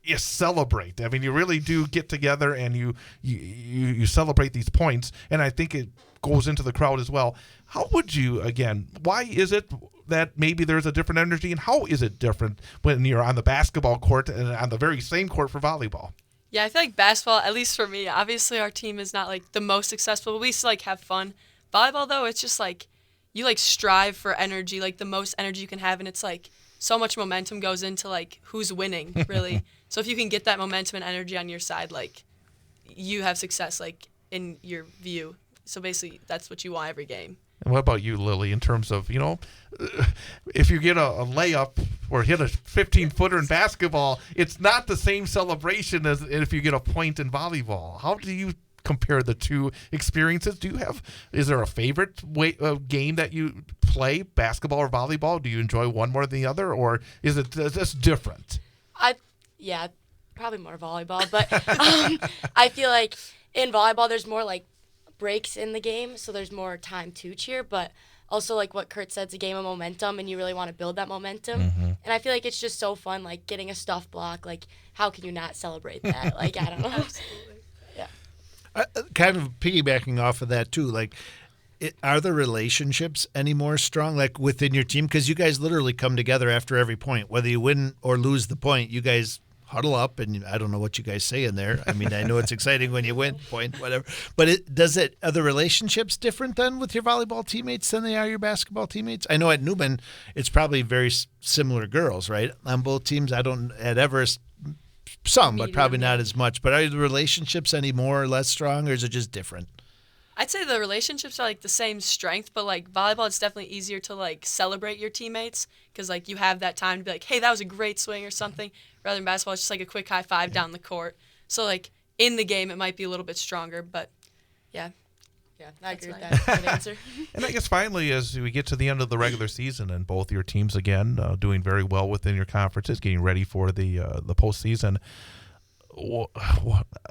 Speaker 2: you celebrate? I mean, you really do get together and you celebrate these points, and I think it goes into the crowd as well. How would you, again, why is it that maybe there's a different energy, and how is it different when you're on the basketball court and on the very same court for volleyball?
Speaker 6: Yeah, I feel like basketball, at least for me, obviously our team is not like the most successful, but we still like have fun. Volleyball though, it's just like you like strive for energy, like the most energy you can have, and it's like so much momentum goes into like who's winning, really. So if you can get that momentum and energy on your side, like you have success like in your view. So basically that's what you want every game.
Speaker 2: And what about you, Lily, in terms of, if you get a layup or hit a 15-footer in basketball, it's not the same celebration as if you get a point in volleyball. How do you compare the two experiences? Is there a favorite game that you play, basketball or volleyball? Do you enjoy one more than the other, or is it just different?
Speaker 7: Yeah, probably more volleyball, but I feel like in volleyball there's more like breaks in the game, so there's more time to cheer, but also like what Kurt said, it's a game of momentum, and you really want to build that momentum. And I feel like it's just so fun, like getting a stuff block. Like, how can you not celebrate that? Like, I don't know.
Speaker 6: Absolutely.
Speaker 7: Yeah.
Speaker 3: Kind of piggybacking off of that too, like, are the relationships any more strong, like within your team? Because you guys literally come together after every point, whether you win or lose the point. You guys huddle up, and I don't know what you guys say in there. I mean, I know it's exciting when you win, point, whatever. But are the relationships different then with your volleyball teammates than they are your basketball teammates? I know at Newman, it's probably very similar girls, right? On both teams. At Everest, some, but probably not as much. But are the relationships any more or less strong, or is it just different?
Speaker 6: I'd say the relationships are like the same strength, but like volleyball, it's definitely easier to like celebrate your teammates because like you have that time to be like, hey, that was a great swing or something. Rather than basketball, it's just like a quick high five down the court. So like in the game, it might be a little bit stronger, but yeah.
Speaker 7: Yeah, I agree with
Speaker 6: That's
Speaker 7: that. Good answer.
Speaker 2: And I guess finally, as we get to the end of the regular season and both your teams again doing very well within your conferences, getting ready for the postseason,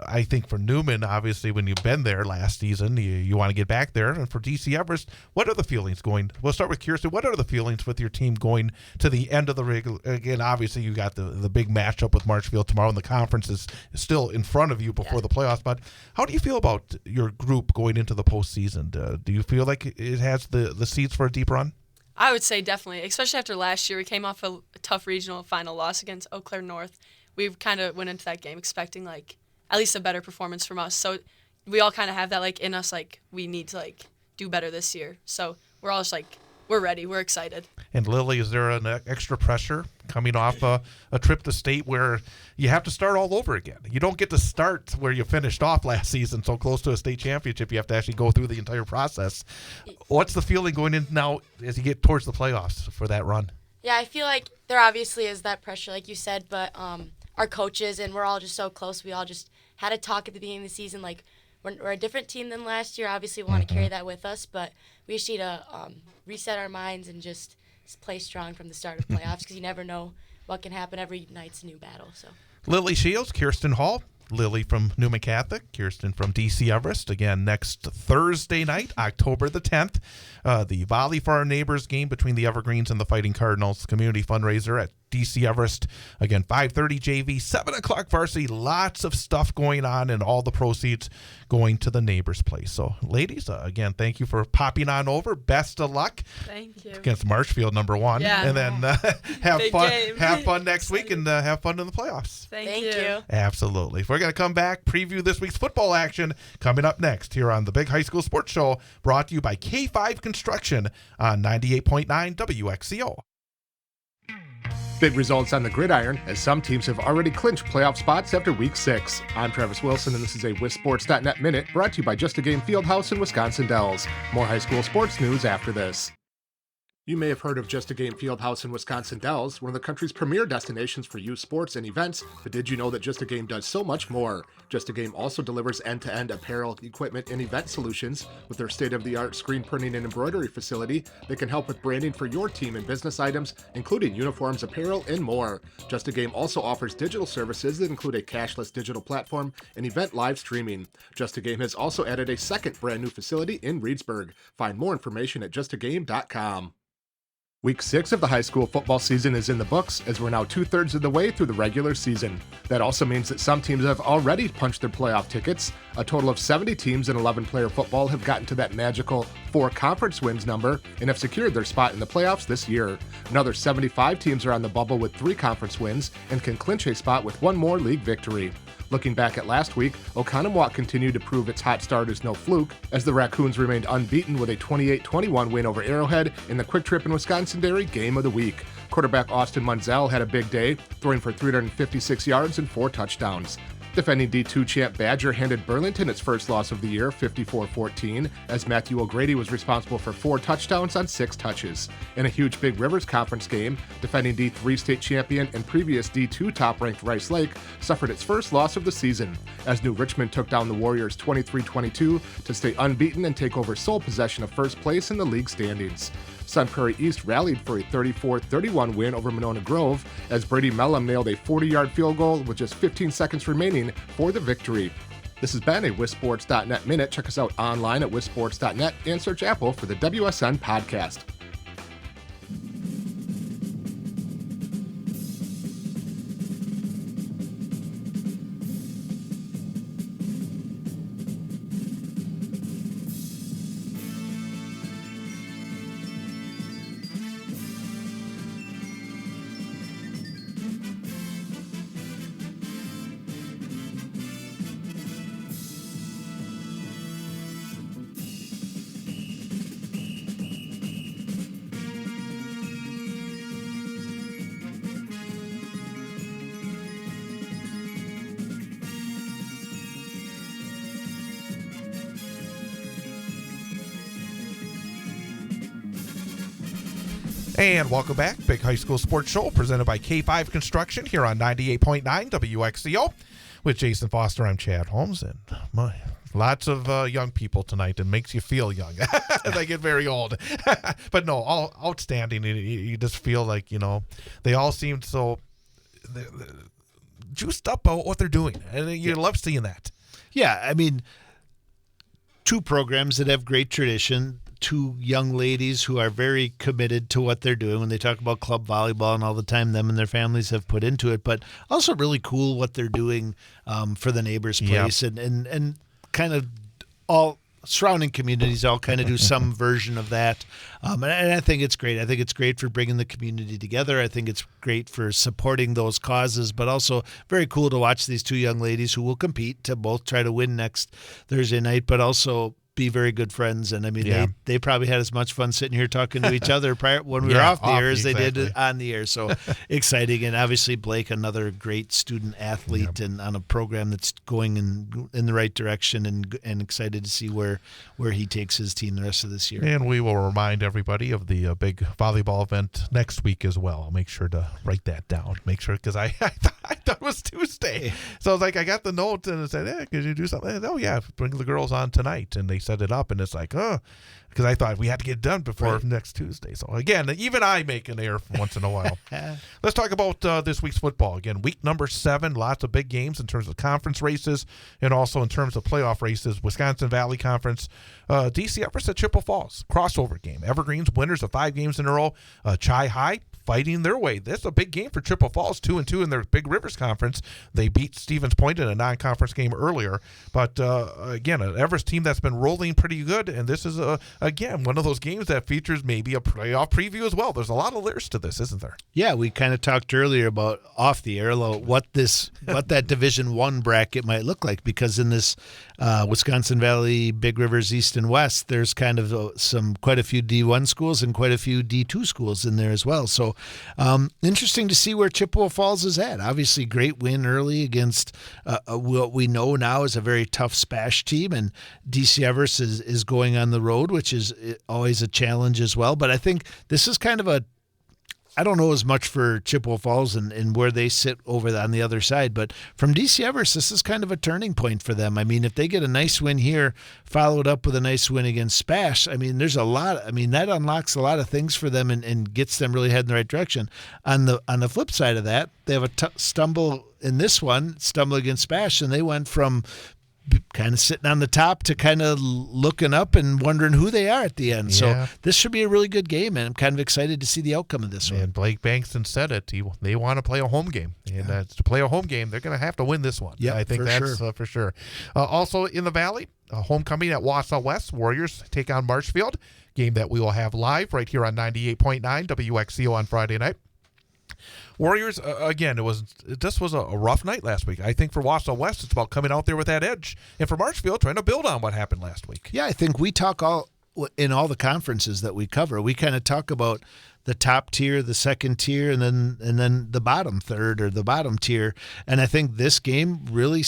Speaker 2: I think for Newman, obviously, when you've been there last season, you want to get back there. And for DC Everest, what are the feelings going? We'll start with Kirsten. What are the feelings with your team going to the end of the regular? Again, obviously, you got the big matchup with Marshfield tomorrow, and the conference is still in front of you before the playoffs. But how do you feel about your group going into the postseason? Do you feel like it has the seeds for a deep run?
Speaker 6: I would say definitely, especially after last year. We came off a tough regional final loss against Eau Claire North. We kind of went into that game expecting like at least a better performance from us. So we all kind of have that like in us, like we need to like do better this year. So we're all just like, we're ready. We're excited.
Speaker 2: And Lily, is there an extra pressure coming off a trip to state where you have to start all over again? You don't get to start where you finished off last season, so close to a state championship. You have to actually go through the entire process. What's the feeling going in now as you get towards the playoffs for that run?
Speaker 7: Yeah, I feel like there obviously is that pressure, like you said, but our coaches and we're all just so close. We all just had a talk at the beginning of the season, like we're a different team than last year. Obviously, we want to carry that with us, but we just need to reset our minds and just play strong from the start of playoffs because you never know what can happen. Every night's a new battle. So,
Speaker 2: Lily Shields, Kirsten Hall. Lily from Newman Catholic, Kirsten from DC Everest. Again, next Thursday night, October the 10th, the Volley for Our Neighbors game between the Evergreens and the Fighting Cardinals community fundraiser at DC Everest. Again, 5:30 JV, 7 o'clock varsity. Lots of stuff going on and all the proceeds going to the neighbors' place. So, ladies, again, thank you for popping on over. Best of luck.
Speaker 6: Thank you.
Speaker 2: Against Marshfield, number one.
Speaker 6: Yeah.
Speaker 2: And then have
Speaker 6: Big
Speaker 2: fun.
Speaker 6: game.
Speaker 2: Have fun next week and have fun in the playoffs.
Speaker 6: Thank you.
Speaker 2: Absolutely. We're going to come back, preview this week's football action coming up next here on the Big High School Sports Show, brought to you by K5 Construction on 98.9 WXCO.
Speaker 8: Big results on the gridiron, as some teams have already clinched playoff spots after Week 6. I'm Travis Wilson, and this is a WisSports.net Minute brought to you by Just a Game Fieldhouse in Wisconsin Dells. More high school sports news after this. You may have heard of Just a Game Fieldhouse in Wisconsin Dells, one of the country's premier destinations for youth sports and events, but did you know that Just a Game does so much more? Just a Game also delivers end-to-end apparel, equipment, and event solutions. With their state-of-the-art screen printing and embroidery facility, they can help with branding for your team and business items, including uniforms, apparel, and more. Just a Game also offers digital services that include a cashless digital platform and event live streaming. Just a Game has also added a second brand new facility in Reedsburg. Find more information at justagame.com. Week 6 of the high school football season is in the books, as we're now 2/3 of the way through the regular season. That also means that some teams have already punched their playoff tickets. A total of 70 teams in 11-player football have gotten to that magical 4 conference wins number and have secured their spot in the playoffs this year. Another 75 teams are on the bubble with 3 conference wins and can clinch a spot with 1 more league victory. Looking back at last week, Oconomowoc continued to prove its hot start is no fluke, as the Raccoons remained unbeaten with a 28-21 win over Arrowhead in the Quick Trip and Wisconsin Dairy Game of the Week. Quarterback Austin Munzel had a big day, throwing for 356 yards and 4 touchdowns. Defending D2 champ Badger handed Burlington its first loss of the year, 54-14, as Matthew O'Grady was responsible for 4 touchdowns on 6 touches. In a huge Big Rivers Conference game, defending D3 state champion and previous D2 top-ranked Rice Lake suffered its first loss of the season, as New Richmond took down the Warriors 23-22 to stay unbeaten and take over sole possession of first place in the league standings. Sun Prairie East rallied for a 34-31 win over Monona Grove as Brady Mellum nailed a 40-yard field goal with just 15 seconds remaining for the victory. This has been a WisSports.net Minute. Check us out online at WisSports.net and search Apple for the WSN podcast.
Speaker 2: And welcome back. Big High School Sports Show presented by K5 Construction here on 98.9 WXCO. With Jason Foster, I'm Chad Holmes. And lots of young people tonight. It makes you feel young. They get very old. But no, all outstanding. You just feel like, they all seem so juiced up about what they're doing. And you love seeing that.
Speaker 3: Yeah, I mean, 2 programs that have great tradition. 2 young ladies who are very committed to what they're doing when they talk about club volleyball and all the time them and their families have put into it, but also really cool what they're doing for the neighbor's place. Yep. And kind of all surrounding communities all kind of do some version of that. And I think it's great. I think it's great for bringing the community together. I think it's great for supporting those causes, but also very cool to watch these 2 young ladies who will compete to both try to win next Thursday night, but also be very good friends. And I mean, they probably had as much fun sitting here talking to each other prior when we were off the air as they did on the air. So exciting. And obviously Blake, another great student athlete and on a program that's going in the right direction, and excited to see where he takes his team the rest of this year.
Speaker 2: And we will remind everybody of the big volleyball event next week as well. I'll make sure to write that down. Make sure, because I thought it was Tuesday. So I was like, I got the note and it said, could you do something? Oh yeah, bring the girls on tonight. And they set it up, and it's like, because I thought we had to get it done before next Tuesday. So again, even I make an error once in a while. Let's talk about this week's football. Again, week number 7, lots of big games in terms of conference races and also in terms of playoff races. Wisconsin Valley Conference, DC Everest at Chippewa Falls, crossover game. Evergreens, winners of 5 games in a row. Chi High fighting their way. That's a big game for Chippewa Falls, 2-2 in their Big Rivers Conference. They beat Stevens Point in a non-conference game earlier. But again, an Everest team that's been rolling pretty good, and this is again one of those games that features maybe a playoff preview as well. There's a lot of layers to this, isn't there?
Speaker 3: Yeah, we kind of talked earlier about off the air what that Division I bracket might look like, because in this Wisconsin Valley, Big Rivers East and West, there's kind of quite a few D1 schools and quite a few D2 schools in there as well. So interesting to see where Chippewa Falls is at. Obviously, great win early against what we know now is a very tough SPASH team, and DC Everest is going on the road, which which is always a challenge as well. But I think this is kind of I don't know as much for Chippewa Falls and where they sit over on the other side, but from DC Everest, this is kind of a turning point for them. I mean, if they get a nice win here, followed up with a nice win against Spash, I mean, there's a lot. I mean, that unlocks a lot of things for them and gets them really heading in the right direction. On the flip side of that, they have a stumble in this one, stumble against Spash, and they went from kind of sitting on the top to kind of looking up and wondering who they are at the end.
Speaker 2: Yeah.
Speaker 3: So this should be a really good game, and I'm kind of excited to see the outcome of this one.
Speaker 2: And Blake Bankston said it. They want to play a home game. And to play a home game, they're going to have to win this one.
Speaker 3: Yeah,
Speaker 2: I think that's for sure. Also in the Valley, homecoming at Wausau West. Warriors take on Marshfield. Game that we will have live right here on 98.9 WXCO on Friday night. Warriors, again, this was a rough night last week. I think for Wausau West, it's about coming out there with that edge. And for Marshfield, trying to build on what happened last week.
Speaker 3: Yeah, I think we talk in all the conferences that we cover, we kind of talk about the top tier, the second tier, and then the bottom third or the bottom tier. And I think this game really,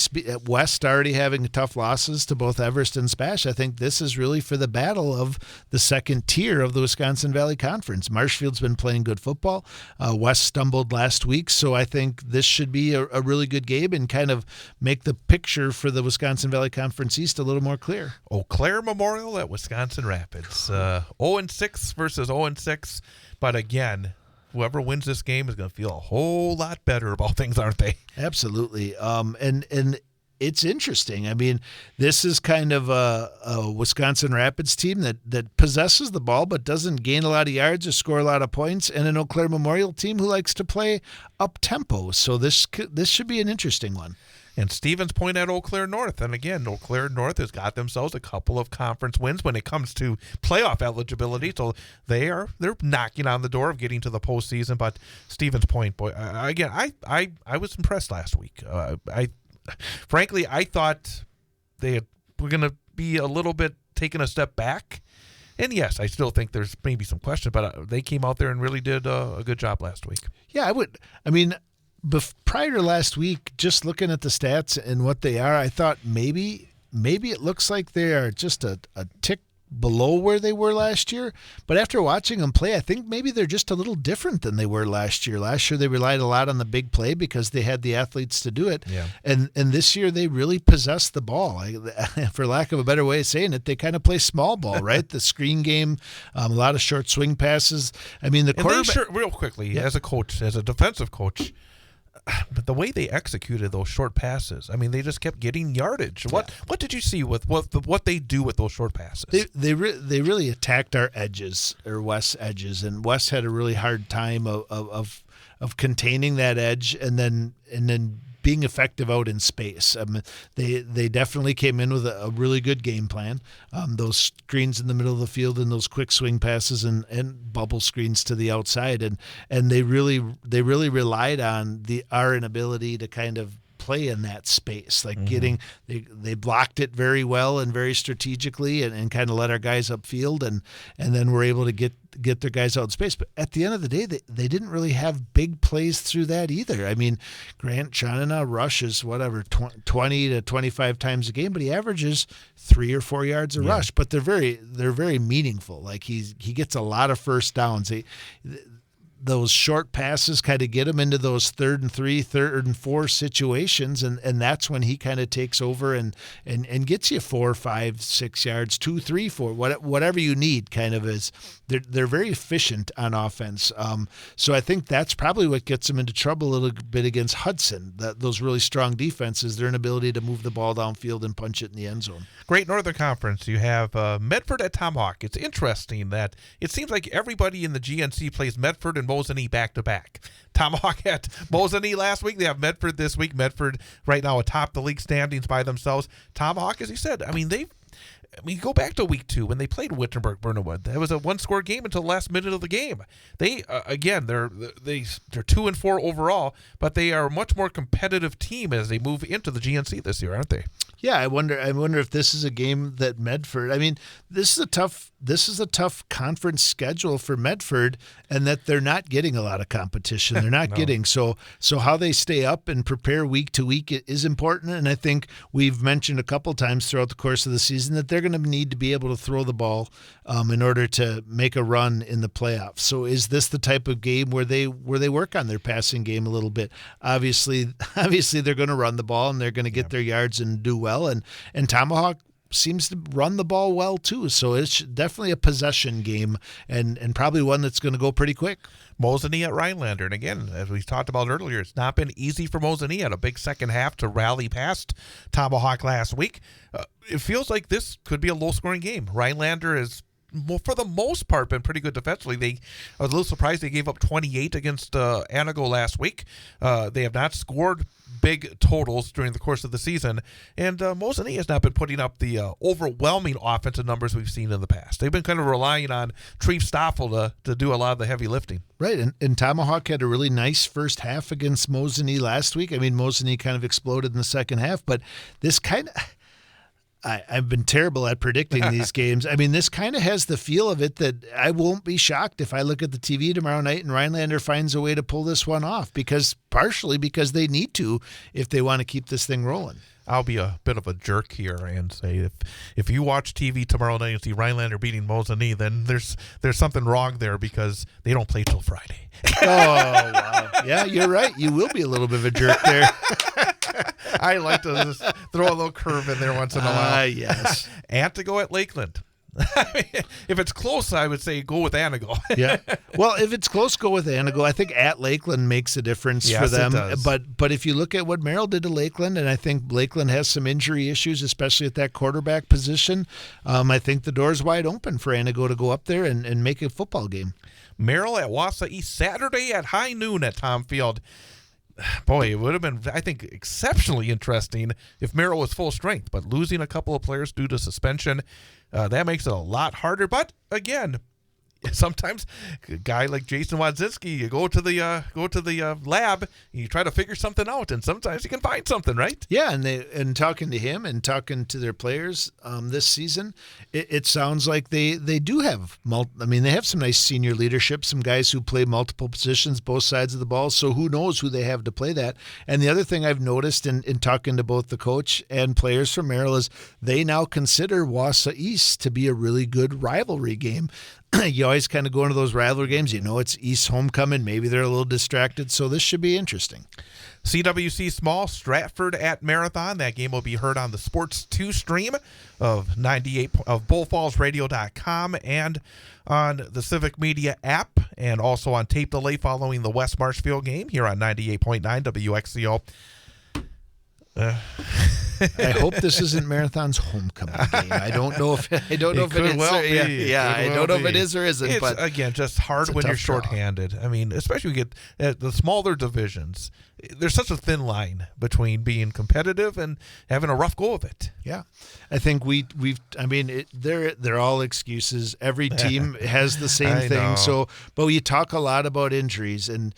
Speaker 3: West already having tough losses to both Everest and Spash. I think this is really for the battle of the second tier of the Wisconsin Valley Conference. Marshfield's been playing good football. West stumbled last week, so I think this should be a really good game and kind of make the picture for the Wisconsin Valley Conference East a little more clear.
Speaker 2: Eau Claire Memorial at Wisconsin Rapids. 0-6 versus 0-6. But again, whoever wins this game is going to feel a whole lot better about things, aren't they?
Speaker 3: Absolutely. And it's interesting. I mean, this is kind of a Wisconsin Rapids team that possesses the ball but doesn't gain a lot of yards or score a lot of points, and an Eau Claire Memorial team who likes to play up-tempo. So this should be an interesting one.
Speaker 2: And Stevens Point at Eau Claire North. And again, Eau Claire North has got themselves a couple of conference wins when it comes to playoff eligibility. So they're knocking on the door of getting to the postseason. But Stevens Point, boy, again, I was impressed last week. Frankly, I thought they were going to be a little bit taking a step back. And yes, I still think there's maybe some questions, but they came out there and really did a good job last week.
Speaker 3: Yeah, prior to last week, just looking at the stats and what they are, I thought maybe it looks like they are just a tick below where they were last year. But after watching them play, I think maybe they're just a little different than they were last year. Last year, they relied a lot on the big play because they had the athletes to do it.
Speaker 2: Yeah.
Speaker 3: And this year, they really possess the ball. For lack of a better way of saying it, they kind of play small ball, right? The screen game, a lot of short swing passes. I mean, the quarterback...
Speaker 2: real quickly, as a coach, as a defensive coach, but the way they executed those short passes, I mean, they just kept getting yardage. What did you see with what they do with those short passes?
Speaker 3: They really attacked our edges, or West's edges, and West had a really hard time of containing that edge and then being effective out in space. They definitely came in with a really good game plan. Those screens in the middle of the field and those quick swing passes and bubble screens to the outside, and they really relied on our inability to kind of play in that space, like they blocked it very well and very strategically and kind of let our guys upfield and then we're able to get their guys out in space. But at the end of the day, they didn't really have big plays through that either. I mean, Grant Chanana rushes 20 to 25 times a game, but he averages 3 or 4 yards a rush, but they're very meaningful. Like he gets a lot of first downs. Those short passes kind of get him into those 3rd and 3, 3rd and 4 situations, and that's when he kind of takes over and gets you 4, 5, 6 yards, 2, 3, 4, whatever you need. Kind of is they're very efficient on offense. So I think that's probably what gets them into trouble a little bit against Hudson. Those really strong defenses, their inability to move the ball downfield and punch it in the end zone.
Speaker 2: Great Northern Conference. You have Medford at Tomahawk. It's interesting that it seems like everybody in the GNC plays Medford and Mosinee back-to-back. Tomahawk at Mosinee last week. They have Medford this week. Medford right now atop the league standings by themselves. Tomahawk, as you said, go back to week 2 when they played Wittenberg-Burnwood. That was a one-score game until the last minute of the game. They they're 2-4 overall, but they are a much more competitive team as they move into the GNC this year, aren't they?
Speaker 3: Yeah, I wonder if this is a game that Medford. I mean, this is a tough conference schedule for Medford, and that they're not getting a lot of competition. They're not getting so how they stay up and prepare week to week is important. And I think we've mentioned a couple times throughout the course of the season that they're going to need to be able to throw the ball in order to make a run in the playoffs. So is this the type of game where they work on their passing game a little bit? Obviously they're going to run the ball and they're going to get their yards and do well. And Tomahawk seems to run the ball well too. So it's definitely a possession game and probably one that's going to go pretty quick.
Speaker 2: Mosinee at Rhinelander. And again, as we talked about earlier, it's not been easy for Mosinee at a big second half to rally past Tomahawk last week. It feels like this could be a low-scoring game. Rhinelander is, for the most part, been pretty good defensively. I was a little surprised they gave up 28 against Anago last week. They have not scored big totals during the course of the season, and Mosinee has not been putting up the overwhelming offensive numbers we've seen in the past. They've been kind of relying on Treef Stoffel to do a lot of the heavy lifting.
Speaker 3: Right, and Tomahawk had a really nice first half against Mosinee last week. I mean, Mosinee kind of exploded in the second half, but this kind of... I've been terrible at predicting these games. I mean, this kind of has the feel of it that I won't be shocked if I look at the TV tomorrow night and Rhinelander finds a way to pull this one off, partially because they need to if they want to keep this thing rolling.
Speaker 2: I'll be a bit of a jerk here and say if you watch TV tomorrow night and see Rhinelander beating Mosinee, then there's something wrong there because they don't play till Friday.
Speaker 3: Oh, wow. Yeah, you're right. You will be a little bit of a jerk there.
Speaker 2: I like to just throw a little curve in there once in a while.
Speaker 3: Yes.
Speaker 2: Antigo at Lakeland. If it's close, I would say go with Anago.
Speaker 3: Yeah. Well, if it's close, go with Anago. I think at Lakeland makes a difference for them.
Speaker 2: It does.
Speaker 3: But if you look at what Merrill did to Lakeland, and I think Lakeland has some injury issues, especially at that quarterback position, I think the door's wide open for Anago to go up there and make a football game.
Speaker 2: Merrill at Wausau East Saturday at high noon at Tom Field. Boy, it would have been, I think, exceptionally interesting if Merrill was full strength, but losing a couple of players due to suspension, that makes it a lot harder. But again, sometimes a guy like Jason Wadzinski, you go to the lab, and you try to figure something out, and sometimes you can find something, right?
Speaker 3: Yeah, and talking to him and talking to their players this season, it sounds like they do have they have some nice senior leadership, some guys who play multiple positions, both sides of the ball. So who knows who they have to play that? And the other thing I've noticed in talking to both the coach and players from Merrill is they now consider Wausau East to be a really good rivalry game. You always kind of go into those rivalry games. You know it's East homecoming. Maybe they're a little distracted, so this should be interesting.
Speaker 2: CWC Small, Stratford at Marathon. That game will be heard on the Sports 2 stream of BullFallsRadio.com and on the Civic Media app, and also on tape delay following the West Marshfield game here on 98.9 WXCO.
Speaker 3: I hope this isn't Marathon's homecoming game. I don't know if it is. I don't know if it is or isn't.
Speaker 2: It's,
Speaker 3: but
Speaker 2: again, just hard when you're shorthanded. I mean, especially when you get the smaller divisions. There's such a thin line between being competitive and having a rough go of it.
Speaker 3: Yeah, I think they're all excuses. Every team has the same thing.
Speaker 2: Know.
Speaker 3: So, but we talk a lot about injuries and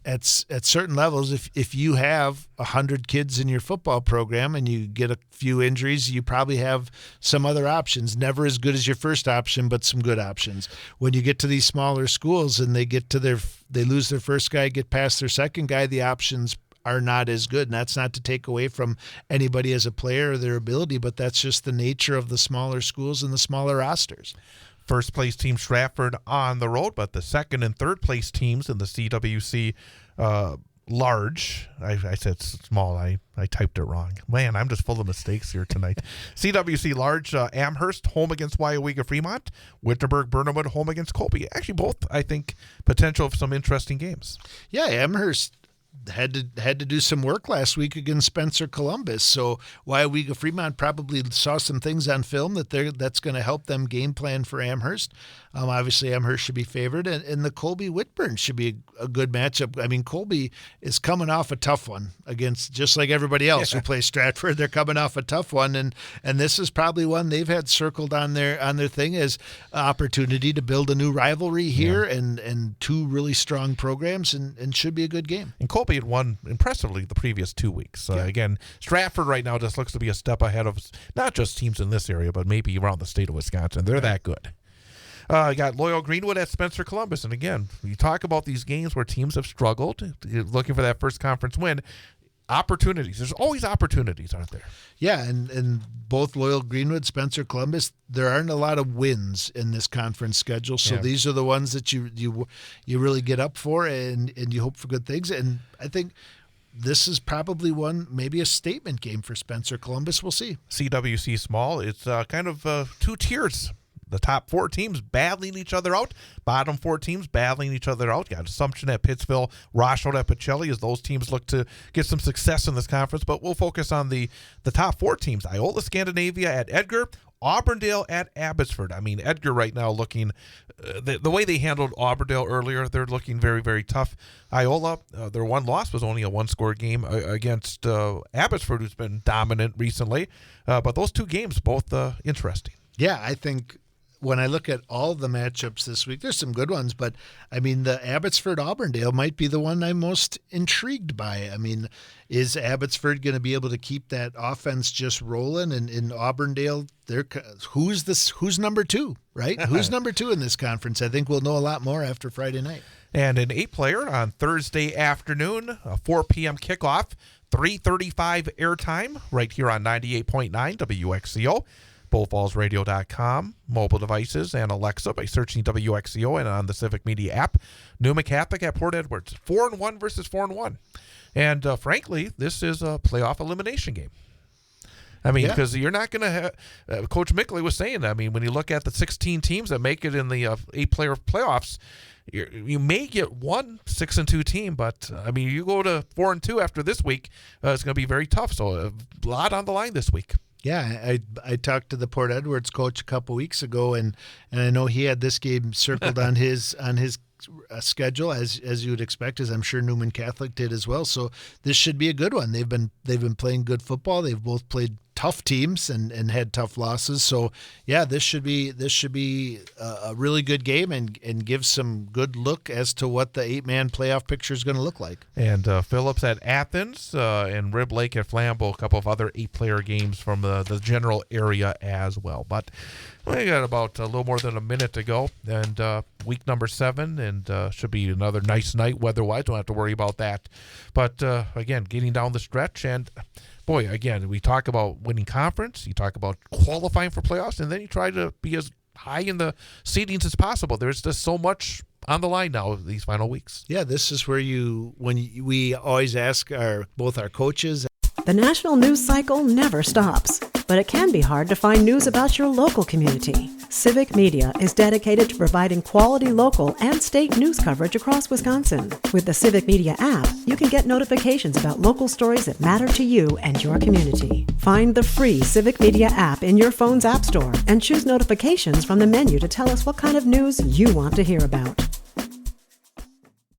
Speaker 3: at certain levels, if you have 100 kids in your football program and you get a few injuries, you probably have some other options. Never as good as your first option, but some good options. When you get to these smaller schools and they lose their first guy, get past their second guy, the options are not as good. And that's not to take away from anybody as a player or their ability, but that's just the nature of the smaller schools and the smaller rosters.
Speaker 2: First place team Stratford on the road, but the second and third place teams in the CWC large. I said small. I typed it wrong. Man, I'm just full of mistakes here tonight. CWC large, Amherst home against Wyowega Fremont. Wittenberg-Burnhamwood home against Colby. Actually, both, I think, potential of some interesting games.
Speaker 3: Yeah, Amherst had to do some work last week against Spencer Columbus. So Wyowega Fremont probably saw some things on film that's going to help them game plan for Amherst. Obviously, Amherst should be favored, and the Colby Witt-Birn should be a good matchup. I mean, Colby is coming off a tough one against, just like everybody else who plays Stratford. They're coming off a tough one, and this is probably one they've had circled on their thing as opportunity to build a new rivalry here and two really strong programs, and should be a good game.
Speaker 2: And Colby had won impressively the previous 2 weeks. Again, Stratford right now just looks to be a step ahead of not just teams in this area, but maybe around the state of Wisconsin. They're that good. Got Loyal Greenwood at Spencer Columbus. And again, you talk about these games where teams have struggled, looking for that first conference win. opportunities. There's always opportunities, aren't there?
Speaker 3: Yeah, and both Loyal Greenwood, Spencer Columbus, there aren't a lot of wins in this conference schedule. So these are the ones that you really get up for and you hope for good things. And I think this is probably maybe a statement game for Spencer Columbus. We'll see.
Speaker 2: CWC Small, it's kind of 2 tiers. The top 4 teams battling each other out. Bottom 4 teams battling each other out. Got Assumption at Pittsville, Rochelle at Pacelli as those teams look to get some success in this conference. But we'll focus on the top 4 teams. Iola Scandinavia at Edgar, Auburndale at Abbotsford. I mean, Edgar right now looking, the way they handled Auburndale earlier, they're looking very, very tough. Iola, their one loss was only a 1-score game against Abbotsford, who's been dominant recently. But those 2 games, both interesting.
Speaker 3: Yeah, I think when I look at all the matchups this week, there's some good ones, but I mean, the Abbotsford-Auburndale might be the one I'm most intrigued by. I mean, is Abbotsford going to be able to keep that offense just rolling? And in Auburndale, who's number 2, right? Who's number 2 in this conference? I think we'll know a lot more after Friday night.
Speaker 2: And an 8-player on Thursday afternoon, a 4 p.m. kickoff, 3:35 airtime right here on 98.9 WXCO. BullFallsRadio.com, mobile devices, and Alexa by searching WXCO and on the Civic Media app. Newman Catholic at Port Edwards, 4-1 versus 4-1. And frankly, this is a playoff elimination game. I mean, because you're not going to have, Coach Mickley was saying, I mean, when you look at the 16 teams that make it in the 8-player playoffs, you may get one 6-2 team, but I mean, you go to 4-2 after this week, it's going to be very tough. So a lot on the line this week.
Speaker 3: Yeah, I talked to the Port Edwards coach a couple weeks ago, and I know he had this game circled on his schedule as you would expect, as I'm sure Newman Catholic did as well. So this should be a good one. They've been playing good football. They've both played tough teams and had tough losses. So yeah, this should be a really good game and give some good look as to what the 8-man playoff picture is going to look like.
Speaker 2: And Phillips at Athens and Rib Lake at Flambeau, a couple of other 8-player games from the general area as well. But we got about a little more than a minute to go, and week number 7, and should be another nice night weather-wise. Don't have to worry about that. But again, getting down the stretch, and boy, again, we talk about winning conference, you talk about qualifying for playoffs, and then you try to be as high in the seedings as possible. There's just so much on the line now these final weeks.
Speaker 3: Yeah, this is where we always ask both our coaches.
Speaker 1: The national news cycle never stops, but it can be hard to find news about your local community. Civic Media is dedicated to providing quality local and state news coverage across Wisconsin. With the Civic Media app, you can get notifications about local stories that matter to you and your community. Find the free Civic Media app in your phone's app store and choose notifications from the menu to tell us what kind of news you want to hear about.